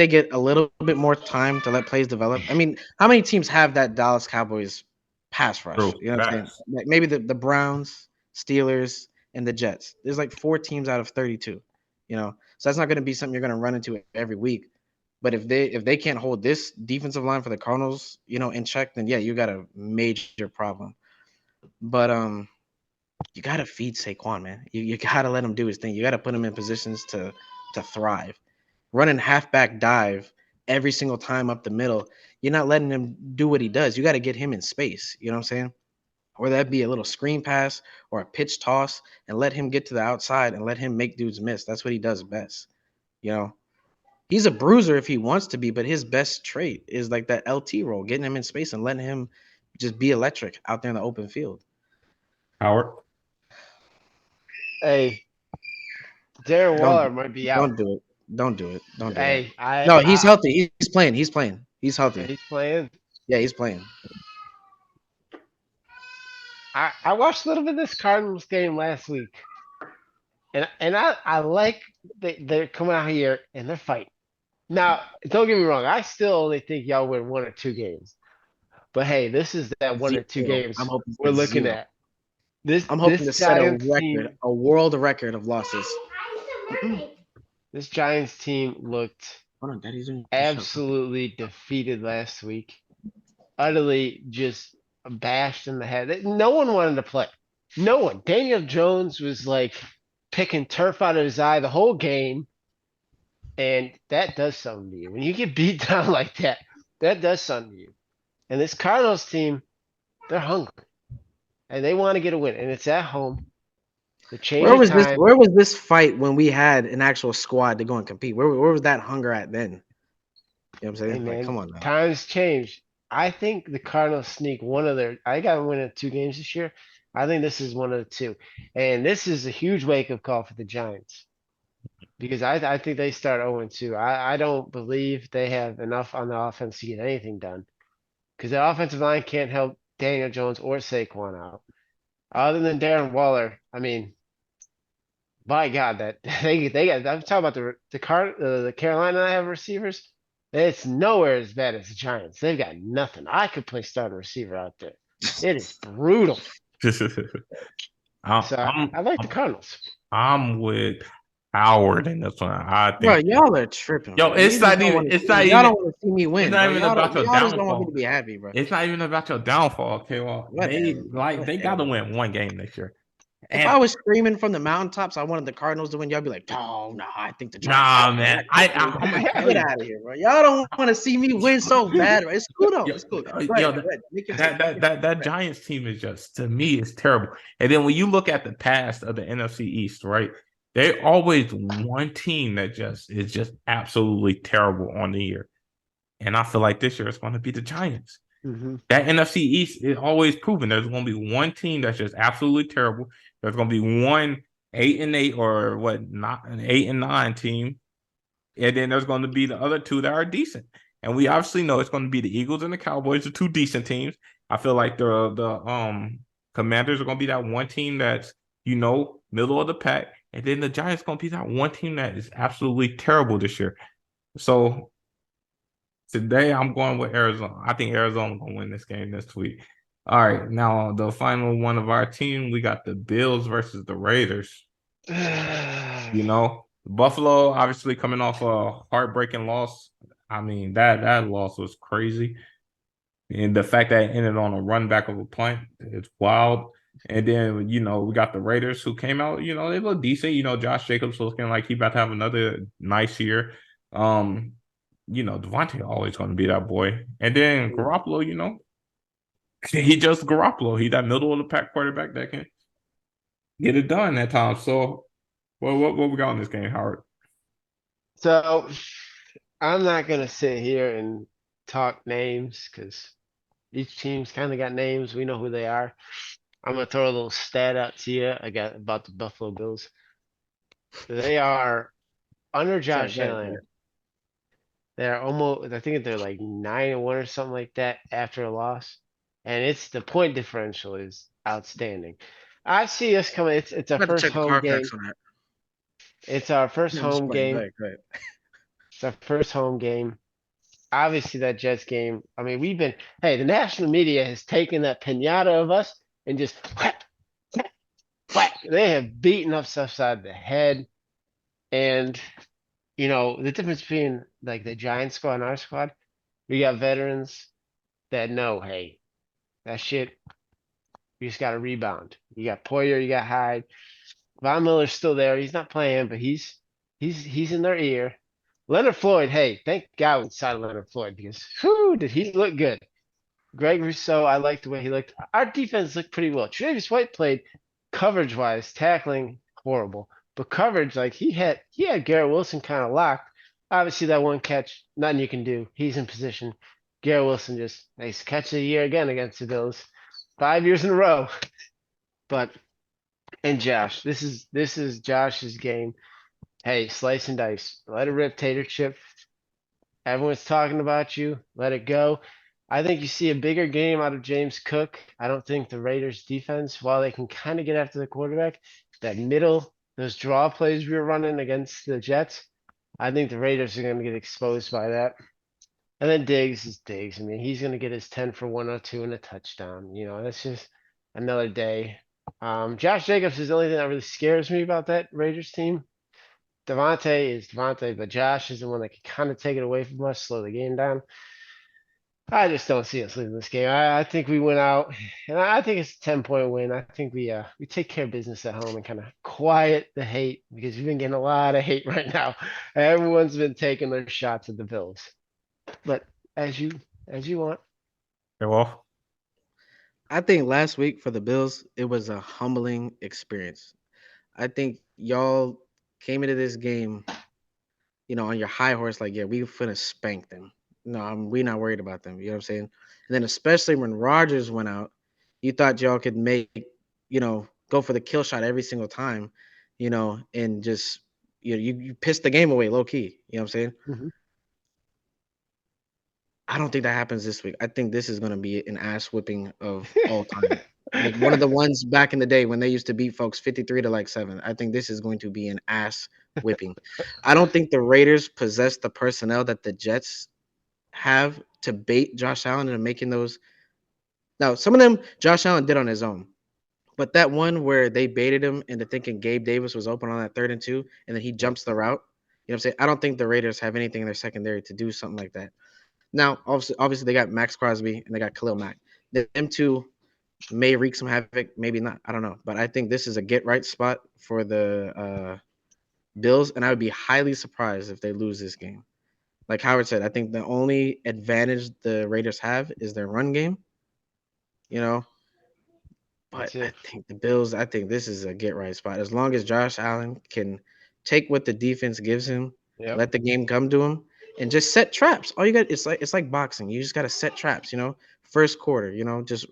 B: get a little bit more time to let plays develop. I mean, how many teams have that Dallas Cowboys pass rush?
C: True.
B: You know what I'm saying?
C: Facts.
B: Like maybe the Browns, Steelers, and the Jets. There's like 4 teams out of 32. You know you know. So that's not going to be something you're going to run into every week. But if they can't hold this defensive line for the Cardinals, you know, in check, then yeah, you got a major problem. But you got to feed Saquon, man. You got to let him do his thing. You got to put him in positions to thrive. Running halfback dive every single time up the middle, you're not letting him do what he does. You got to get him in space. You know what I'm saying? Or that be a little screen pass or a pitch toss and let him get to the outside and let him make dudes miss. That's what he does best. You know, he's a bruiser if he wants to be, but his best trait is like that LT role, getting him in space and letting him just be electric out there in the open field.
C: Howard.
A: Hey, Darren
B: Don't
A: Waller might be out.
B: don't do it. Don't do it. Don't do it.
A: Hey,
B: No, he's healthy. He's playing. He's playing. He's healthy.
A: he's playing.
B: Yeah, he's playing.
A: I watched a little bit of this Cardinals game last week, and I like they're coming out here and they're fighting. Now, don't get me wrong, I still only think y'all win 1 or 2 games. But hey, this is that 1 or 2
B: Zero.
A: games
B: I'm hoping for
A: we're looking
B: 0.
A: at. This
B: I'm hoping
A: this
B: to set a
A: Giants
B: record,
A: team,
B: a world record of losses.
A: this Giants team looked
B: Hold on, Daddy's doing
A: absolutely defeated last week. Utterly just bashed in the head. No one wanted to play. No one. Daniel Jones was like picking turf out of his eye the whole game. And that does something to you. When you get beat down like that, that does something to you. And this Cardinals team, they're hungry. And they want to get a win. And it's at home. The change
B: Where
A: of
B: was this?
A: time.
B: Where was this fight when we had an actual squad to go and compete? Where was that hunger at then? You know what I'm saying?
A: Hey,
B: Like,
A: man,
B: come on now.
A: times change. I think the Cardinals sneak one of their. I got to win in 2 games this year. I think this is one of the 2, and this is a huge wake up call for the Giants because I think they start 0-2. I don't believe they have enough on the offense to get anything done because the offensive line can't help Daniel Jones or Saquon out. Other than Darren Waller, I mean, my God, that they got. I'm talking about the Carolina I have receivers. It's nowhere as bad as the Giants. They've got nothing. I could play starting receiver out there. It is brutal.
C: I'm,
A: So
C: I'm,
A: I like the Cardinals.
C: I'm with Howard in this one. I
B: Bro,
C: think,
B: y'all are tripping.
C: yo,
B: Bro.
C: it's
B: You just
C: not
B: don't
C: even,
B: want to
C: it's
B: see
C: not
B: me.
C: even,
B: Y'all don't want to see me win.
C: it's not
B: Bro.
C: even
B: Y'all,
C: about your
B: y'all just don't want me
C: downfall.
B: to be happy, bro.
C: It's not even about your downfall, okay? Well, they
B: Whatever.
C: they gotta win 1 game this year.
B: If I was screaming from the mountaintops, I wanted the Cardinals to win. Y'all be like, "Oh no, I think the Giants."
C: Nah, man, I'm gonna tell
B: Get
C: you.
B: out of here, bro. Y'all don't want to see me win so bad. Bro. It's cool though.
C: Yo,
B: It's cool. Go
C: yo,
B: ahead, go ahead. Make your take.
C: that Giants team is just, to me, is terrible. And then when you look at the past of the NFC East, right? They always one team that is just absolutely terrible on the year. And I feel like this year it's going to be the Giants.
A: Mhm.
C: That NFC East is always proven there's going to be one team that's just absolutely terrible. There's going to be one 8-8 or not an 8-9 team, and then there's going to be the other 2 that are decent. And we obviously know it's going to be the Eagles and the Cowboys, the 2 decent teams. I feel like the Commanders are going to be that one team that's, middle of the pack, and then the Giants going to be that one team that is absolutely terrible this year. So today I'm going with Arizona. I think Arizona going to win this game this week. All right, now the final one of our team, we got the Bills versus the Raiders. Buffalo obviously coming off a heartbreaking loss. I mean, that loss was crazy. And the fact that it ended on a run back of a punt, it's wild. And then, we got the Raiders who came out, they look decent. Josh Jacobs looking like he about to have another nice year. Devontae always going to be that boy. And then Garoppolo, he just Garoppolo. He that middle of the pack quarterback that can get it done at times. So, what we got in this game, Howard?
A: So I'm not gonna sit here and talk names because each team's kind of got names. We know who they are. I'm gonna throw a little stat out to you. I got about the Buffalo Bills. They are under Josh Allen. They're almost. I think they're like 9-1 or something like that after a loss, and it's the point differential is outstanding. I see us coming. It's our first home game. It's our first home game. It's our first home game. Obviously, that Jets game. I mean, the national media has taken that pinata of us and just whack, whack, whack. They have beaten us upside the head. And the difference between like the Giants squad and our squad, we got veterans that know, hey, that shit, you just got to rebound. You got Poyer, you got Hyde. Von Miller's still there. He's not playing, but he's in their ear. Leonard Floyd, hey, thank God we signed Leonard Floyd because whew, did he look good. Greg Rousseau, I like the way he looked. Our defense looked pretty well. Travis White played coverage wise, tackling horrible, but coverage like he had Garrett Wilson kind of locked. Obviously, that one catch, nothing you can do. He's in position. Garrett Wilson just nice catch of the year again against the Bills, 5 years in a row. But and Josh, this is Josh's game. Hey, slice and dice. Let it rip, Tater Chip. Everyone's talking about you. Let it go. I think you see a bigger game out of James Cook. I don't think the Raiders defense, while they can kind of get after the quarterback, that middle, those draw plays we were running against the Jets, I think the Raiders are going to get exposed by that. And then Diggs is Diggs. I mean, he's going to get his 10 for 102 and a touchdown. That's just another day. Josh Jacobs is the only thing that really scares me about that Raiders team. Devontae is Devontae, but Josh is the one that can kind of take it away from us, slow the game down. I just don't see us losing this game. I think we went out, and I think it's a 10-point win. I think we take care of business at home and kind of quiet the hate because we've been getting a lot of hate right now. Everyone's been taking their shots at the Bills. But as you want.
C: Okay, well,
B: I think last week for the Bills, it was a humbling experience. I think y'all came into this game, on your high horse, like, yeah, we finna spank them. No, we not worried about them. You know what I'm saying? And then especially when Rodgers went out, you thought y'all could make, go for the kill shot every single time, and just you pissed the game away low key. You know what I'm saying?
A: Mhm.
B: I don't think that happens this week. I think this is gonna be an ass whipping of all time. Like one of the ones back in the day when they used to beat folks 53 to like 7. I think this is going to be an ass whipping. I don't think the Raiders possess the personnel that the Jets have to bait Josh Allen into making those. Now, some of them Josh Allen did on his own. But that one where they baited him into thinking Gabe Davis was open on that 3rd and 2, and then he jumps the route. You know what I'm saying? I don't think the Raiders have anything in their secondary to do something like that. Now, obviously they got Max Crosby and they got Khalil Mack. Them two may wreak some havoc, maybe not. I don't know. But I think this is a get right spot for the Bills, and I would be highly surprised if they lose this game. Like Howard said, I think the only advantage the Raiders have is their run game. But
A: That's
B: I
A: it.
B: think the Bills, I think this is a get right spot. As long as Josh Allen can take what the defense gives him,
A: Yep.
B: let the game come to him, and just set traps. All you got, it's like boxing. You just got to set traps. First quarter. Just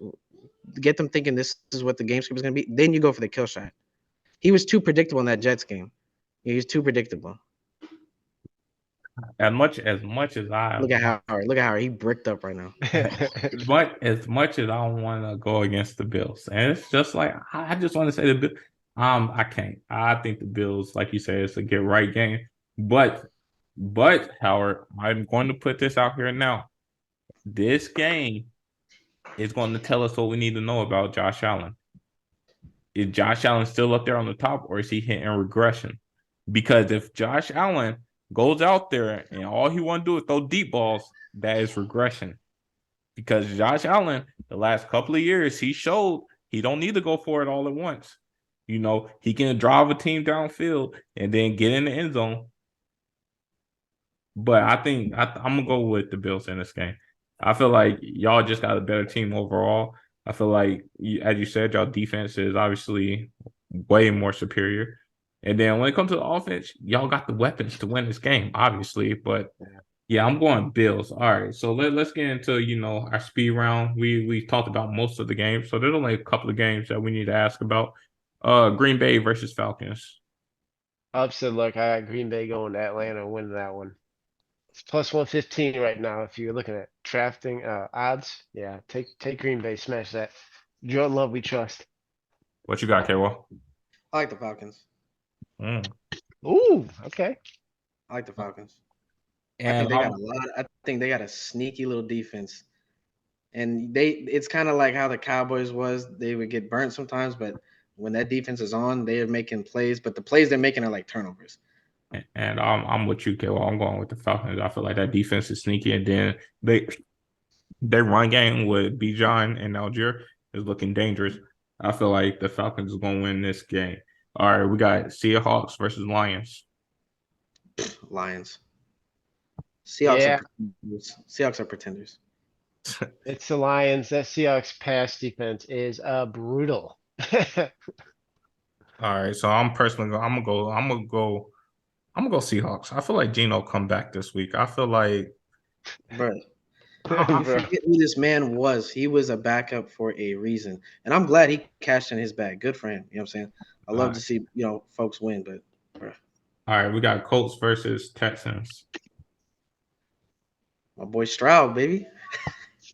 B: get them thinking this is what the game script is going to be. Then you go for the kill shot. He was too predictable in that Jets game. He was too predictable.
C: as much as I
B: Look at
C: want,
B: Howard. Look at Howard. He bricked up right now.
C: as much as I want to go against the Bills, and it's just like I just want to say the Bills. I can't. I think the Bills, like you said, it's a get right game. But Howard, I'm going to put this out here now. This game is going to tell us what we need to know about Josh Allen. Is Josh Allen still up there on the top, or is he hitting regression? Because if Josh Allen goes out there and all he want to do is throw deep balls, that is regression. Because Josh Allen, the last couple of years, he showed he don't need to go for it all at once. He can drive a team downfield and then get in the end zone. But I think I'm gonna go with the Bills in this game. I feel like y'all just got a better team overall. I feel like, as you said, y'all defense is obviously way more superior. And then when it comes to the offense, y'all got the weapons to win this game, obviously. But yeah, I'm going Bills. All right, so let's get into our speed round. We talked about most of the games, so there's only a couple of games that we need to ask about. Green Bay versus Falcons.
A: Upset look, I got Green Bay going to Atlanta and winning that one. It's plus 115 right now if you're looking at drafting odds. Yeah, take Green Bay, smash that. Jordan Love, we trust.
C: What you got, K-Wall?
B: I like the Falcons.
A: Ooh, okay.
B: I like the Falcons. I
C: And
B: think they got a lot. I think they got a sneaky little defense, and it's kind of like how the Cowboys was. They would get burnt sometimes, but when that defense is on, they are making plays. But the plays they're making are like turnovers.
C: And I'm with you, Kale. I'm going with the Falcons. I feel like that defense is sneaky, and then their run game with Bijan and Algier is looking dangerous. I feel like the Falcons is going to win this game. All right, we got Seahawks versus Lions.
B: Lions.
A: Yeah,
B: Seahawks are pretenders.
A: it's the Lions. That Seahawks pass defense is brutal.
C: All right, so I'm personally I'm gonna go Seahawks. I feel like Geno come back this week. I feel like
B: Bro, you
A: Bro.
B: forget who this man was. He was a backup for a reason. And I'm glad he cashed in his bag. Good for him. You know what I'm saying? I
C: all
B: love to
C: right,
B: see, folks win, but bro,
C: all right, we got Colts versus Texans.
B: my boy Stroud, baby.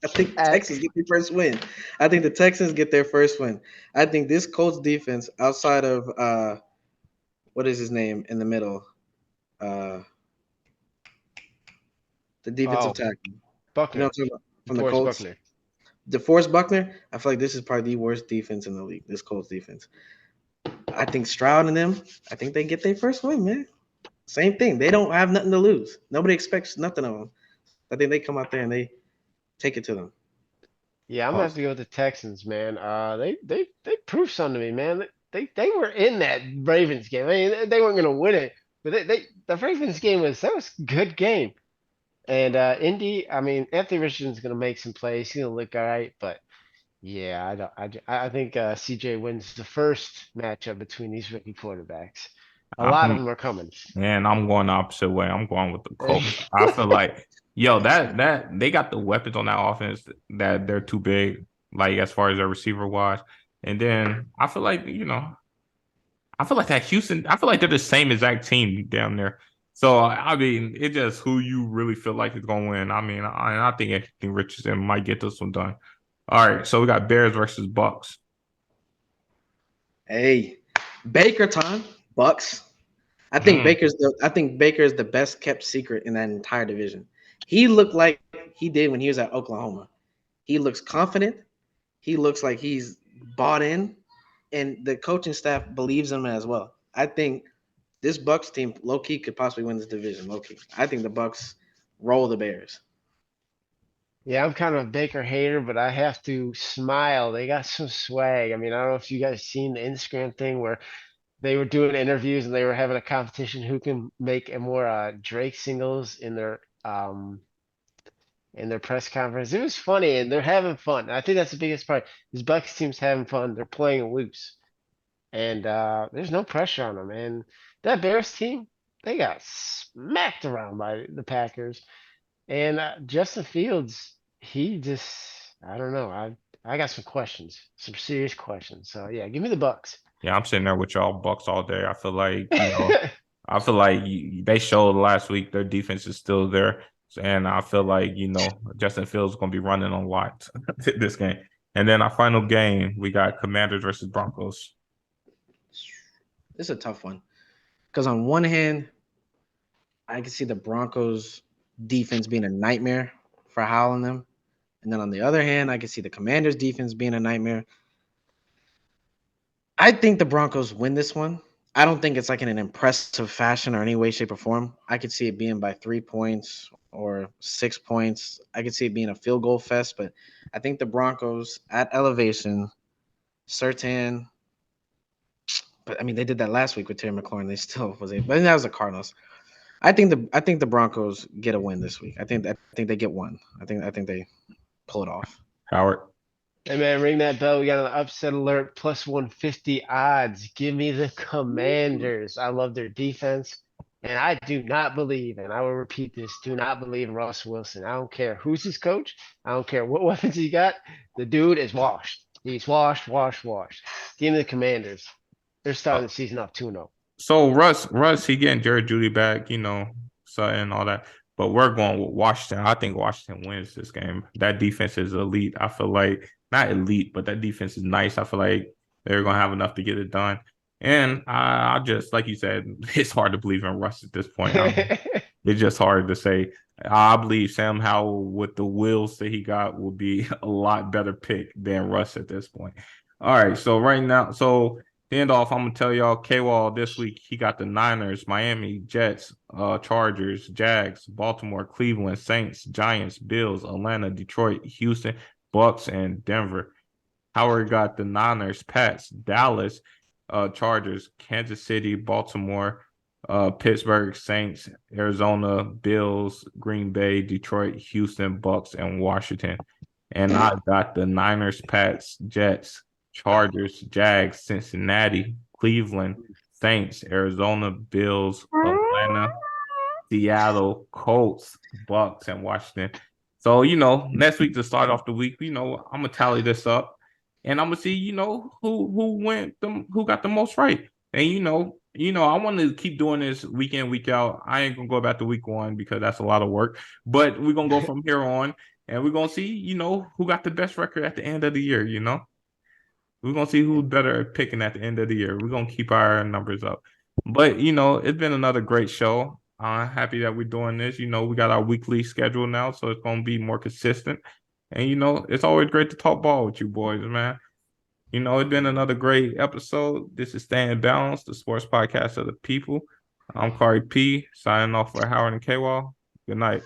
B: I think
A: Uh,
B: Texans get their first win. I think the Texans get their first win. I think this Colts defense, outside of what is his name in the middle? Uh the defensive
A: oh,
B: tackle. You know
A: Buckner,
B: what I'm talking about? From the
A: Forrest
B: Colts.
A: Buckner.
B: DeForest Buckner, I feel like this is probably the worst defense in the league, this Colts defense. I think Stroud and them, I think they get their first win, man. Same thing. They don't have nothing to lose. Nobody expects nothing of them. I think they come out there and they take it to them.
A: Yeah, I'm gonna have
C: Pause.
A: to go with the Texans, man. They proved something to me, man. They were in that Ravens game. I mean, they weren't gonna win it, but the Ravens game was a good game. And Indy, I mean, Anthony Richardson's gonna make some plays. He's gonna look all right, but yeah, I don't. I think CJ wins the first matchup between these rookie quarterbacks. A lot of
C: I'm
A: them are coming.
C: and I'm going the opposite way. I'm going with the Colts. I feel like that they got the weapons on that offense that they're too big, like as far as their receiver wise. And then I feel like I feel like that Houston. I feel like they're the same exact team down there. So I mean, it's just who you really feel like is going to win. I mean, I think Anthony Richardson might get this one done. All right, so we got Bears versus Bucks.
B: Hey, Baker time, Bucks.
C: Mm.
B: I think Baker is the best kept secret in that entire division. He looked like he did when he was at Oklahoma. He looks confident. He looks like he's bought in, and the coaching staff believes him as well. I think this Bucks team, low key, could possibly win this division. Low key, I think the Bucks roll the Bears.
A: Yeah, I'm kind of a Baker hater, but I have to smile. They got some swag. I mean, I don't know if you guys seen the Instagram thing where they were doing interviews and they were having a competition who can make a more Drake singles in their press conference. It was funny and they're having fun. I think that's the biggest part. This Bucks team's having fun. They're playing loose. And there's no pressure on them. And that Bears team, they got smacked around by the Packers. And Justin Fields, he just, I don't know. I got some questions, some serious questions. So yeah, give me the Bucks.
C: Yeah, I'm sitting there with y'all Bucks all day. I feel like I feel like they showed last week their defense is still there, and I feel like Justin Fields is going to be running on lot this game. And then our final game, we got Commanders versus Broncos.
B: This is a tough one because on one hand, I can see the Broncos defense being a nightmare for Howell and them. And then on the other hand, I can see the Commanders defense being a nightmare. I think the Broncos win this one. I don't think it's like in an impressive fashion or any way, shape, or form. I could see it being by 3 points or 6 points. I could see it being a field goal fest, but I think the Broncos at elevation, Sertan. But I mean, they did that last week with Terry McLaurin. They still was it, but that was the Cardinals. I think the Broncos get a win this week. I think they get one. I think they pull it off.
C: Howard.
A: Hey man, ring that bell. We got an upset alert, plus 150 odds. Give me the Commanders. I love their defense. And I do not believe, and I will repeat this, do not believe in Russ Wilson. I don't care who's his coach. I don't care what weapons he got. The dude is washed. He's washed, washed, washed. Give me the Commanders. They're starting the season off 2-0.
C: So Russ, he getting Jared Judy back, so and all that. But we're going with Washington. I think Washington wins this game. That defense is elite. I feel like not elite, but that defense is nice. I feel like they're gonna have enough to get it done. And I just like you said, it's hard to believe in Russ at this point. It's just hard to say. I believe Sam Howell with the wheels that he got will be a lot better pick than Russ at this point. All right, so right now, To end off, I'm gonna tell y'all K-Wall this week. He got the Niners, Miami, Jets, Chargers, Jags, Baltimore, Cleveland, Saints, Giants, Bills, Atlanta, Detroit, Houston, Bucks, and Denver. Howard got the Niners, Pats, Dallas, Chargers, Kansas City, Baltimore, Pittsburgh, Saints, Arizona, Bills, Green Bay, Detroit, Houston, Bucks, and Washington. And I got the Niners, Pats, Jets, Chargers, Jags, Cincinnati, Cleveland, Saints, Arizona, Bills, Atlanta, Seattle, Colts, Bucks, and Washington. So, next week to start off the week, I'm gonna tally this up and I'm gonna see, who got the most right. And I want to keep doing this week in, week out. I ain't gonna go back to week one because that's a lot of work. But we're gonna go from here on and we're gonna see, who got the best record at the end of the year. We're gonna see who's better at picking at the end of the year. We're gonna keep our numbers up. But it's been another great show. Happy that we're doing this. We got our weekly schedule now, so it's gonna be more consistent. And it's always great to talk ball with you boys, man. It's been another great episode. This is Staying Balanced, the sports podcast of the people. I'm Corey P, signing off for Howard and K-Wall. Good night.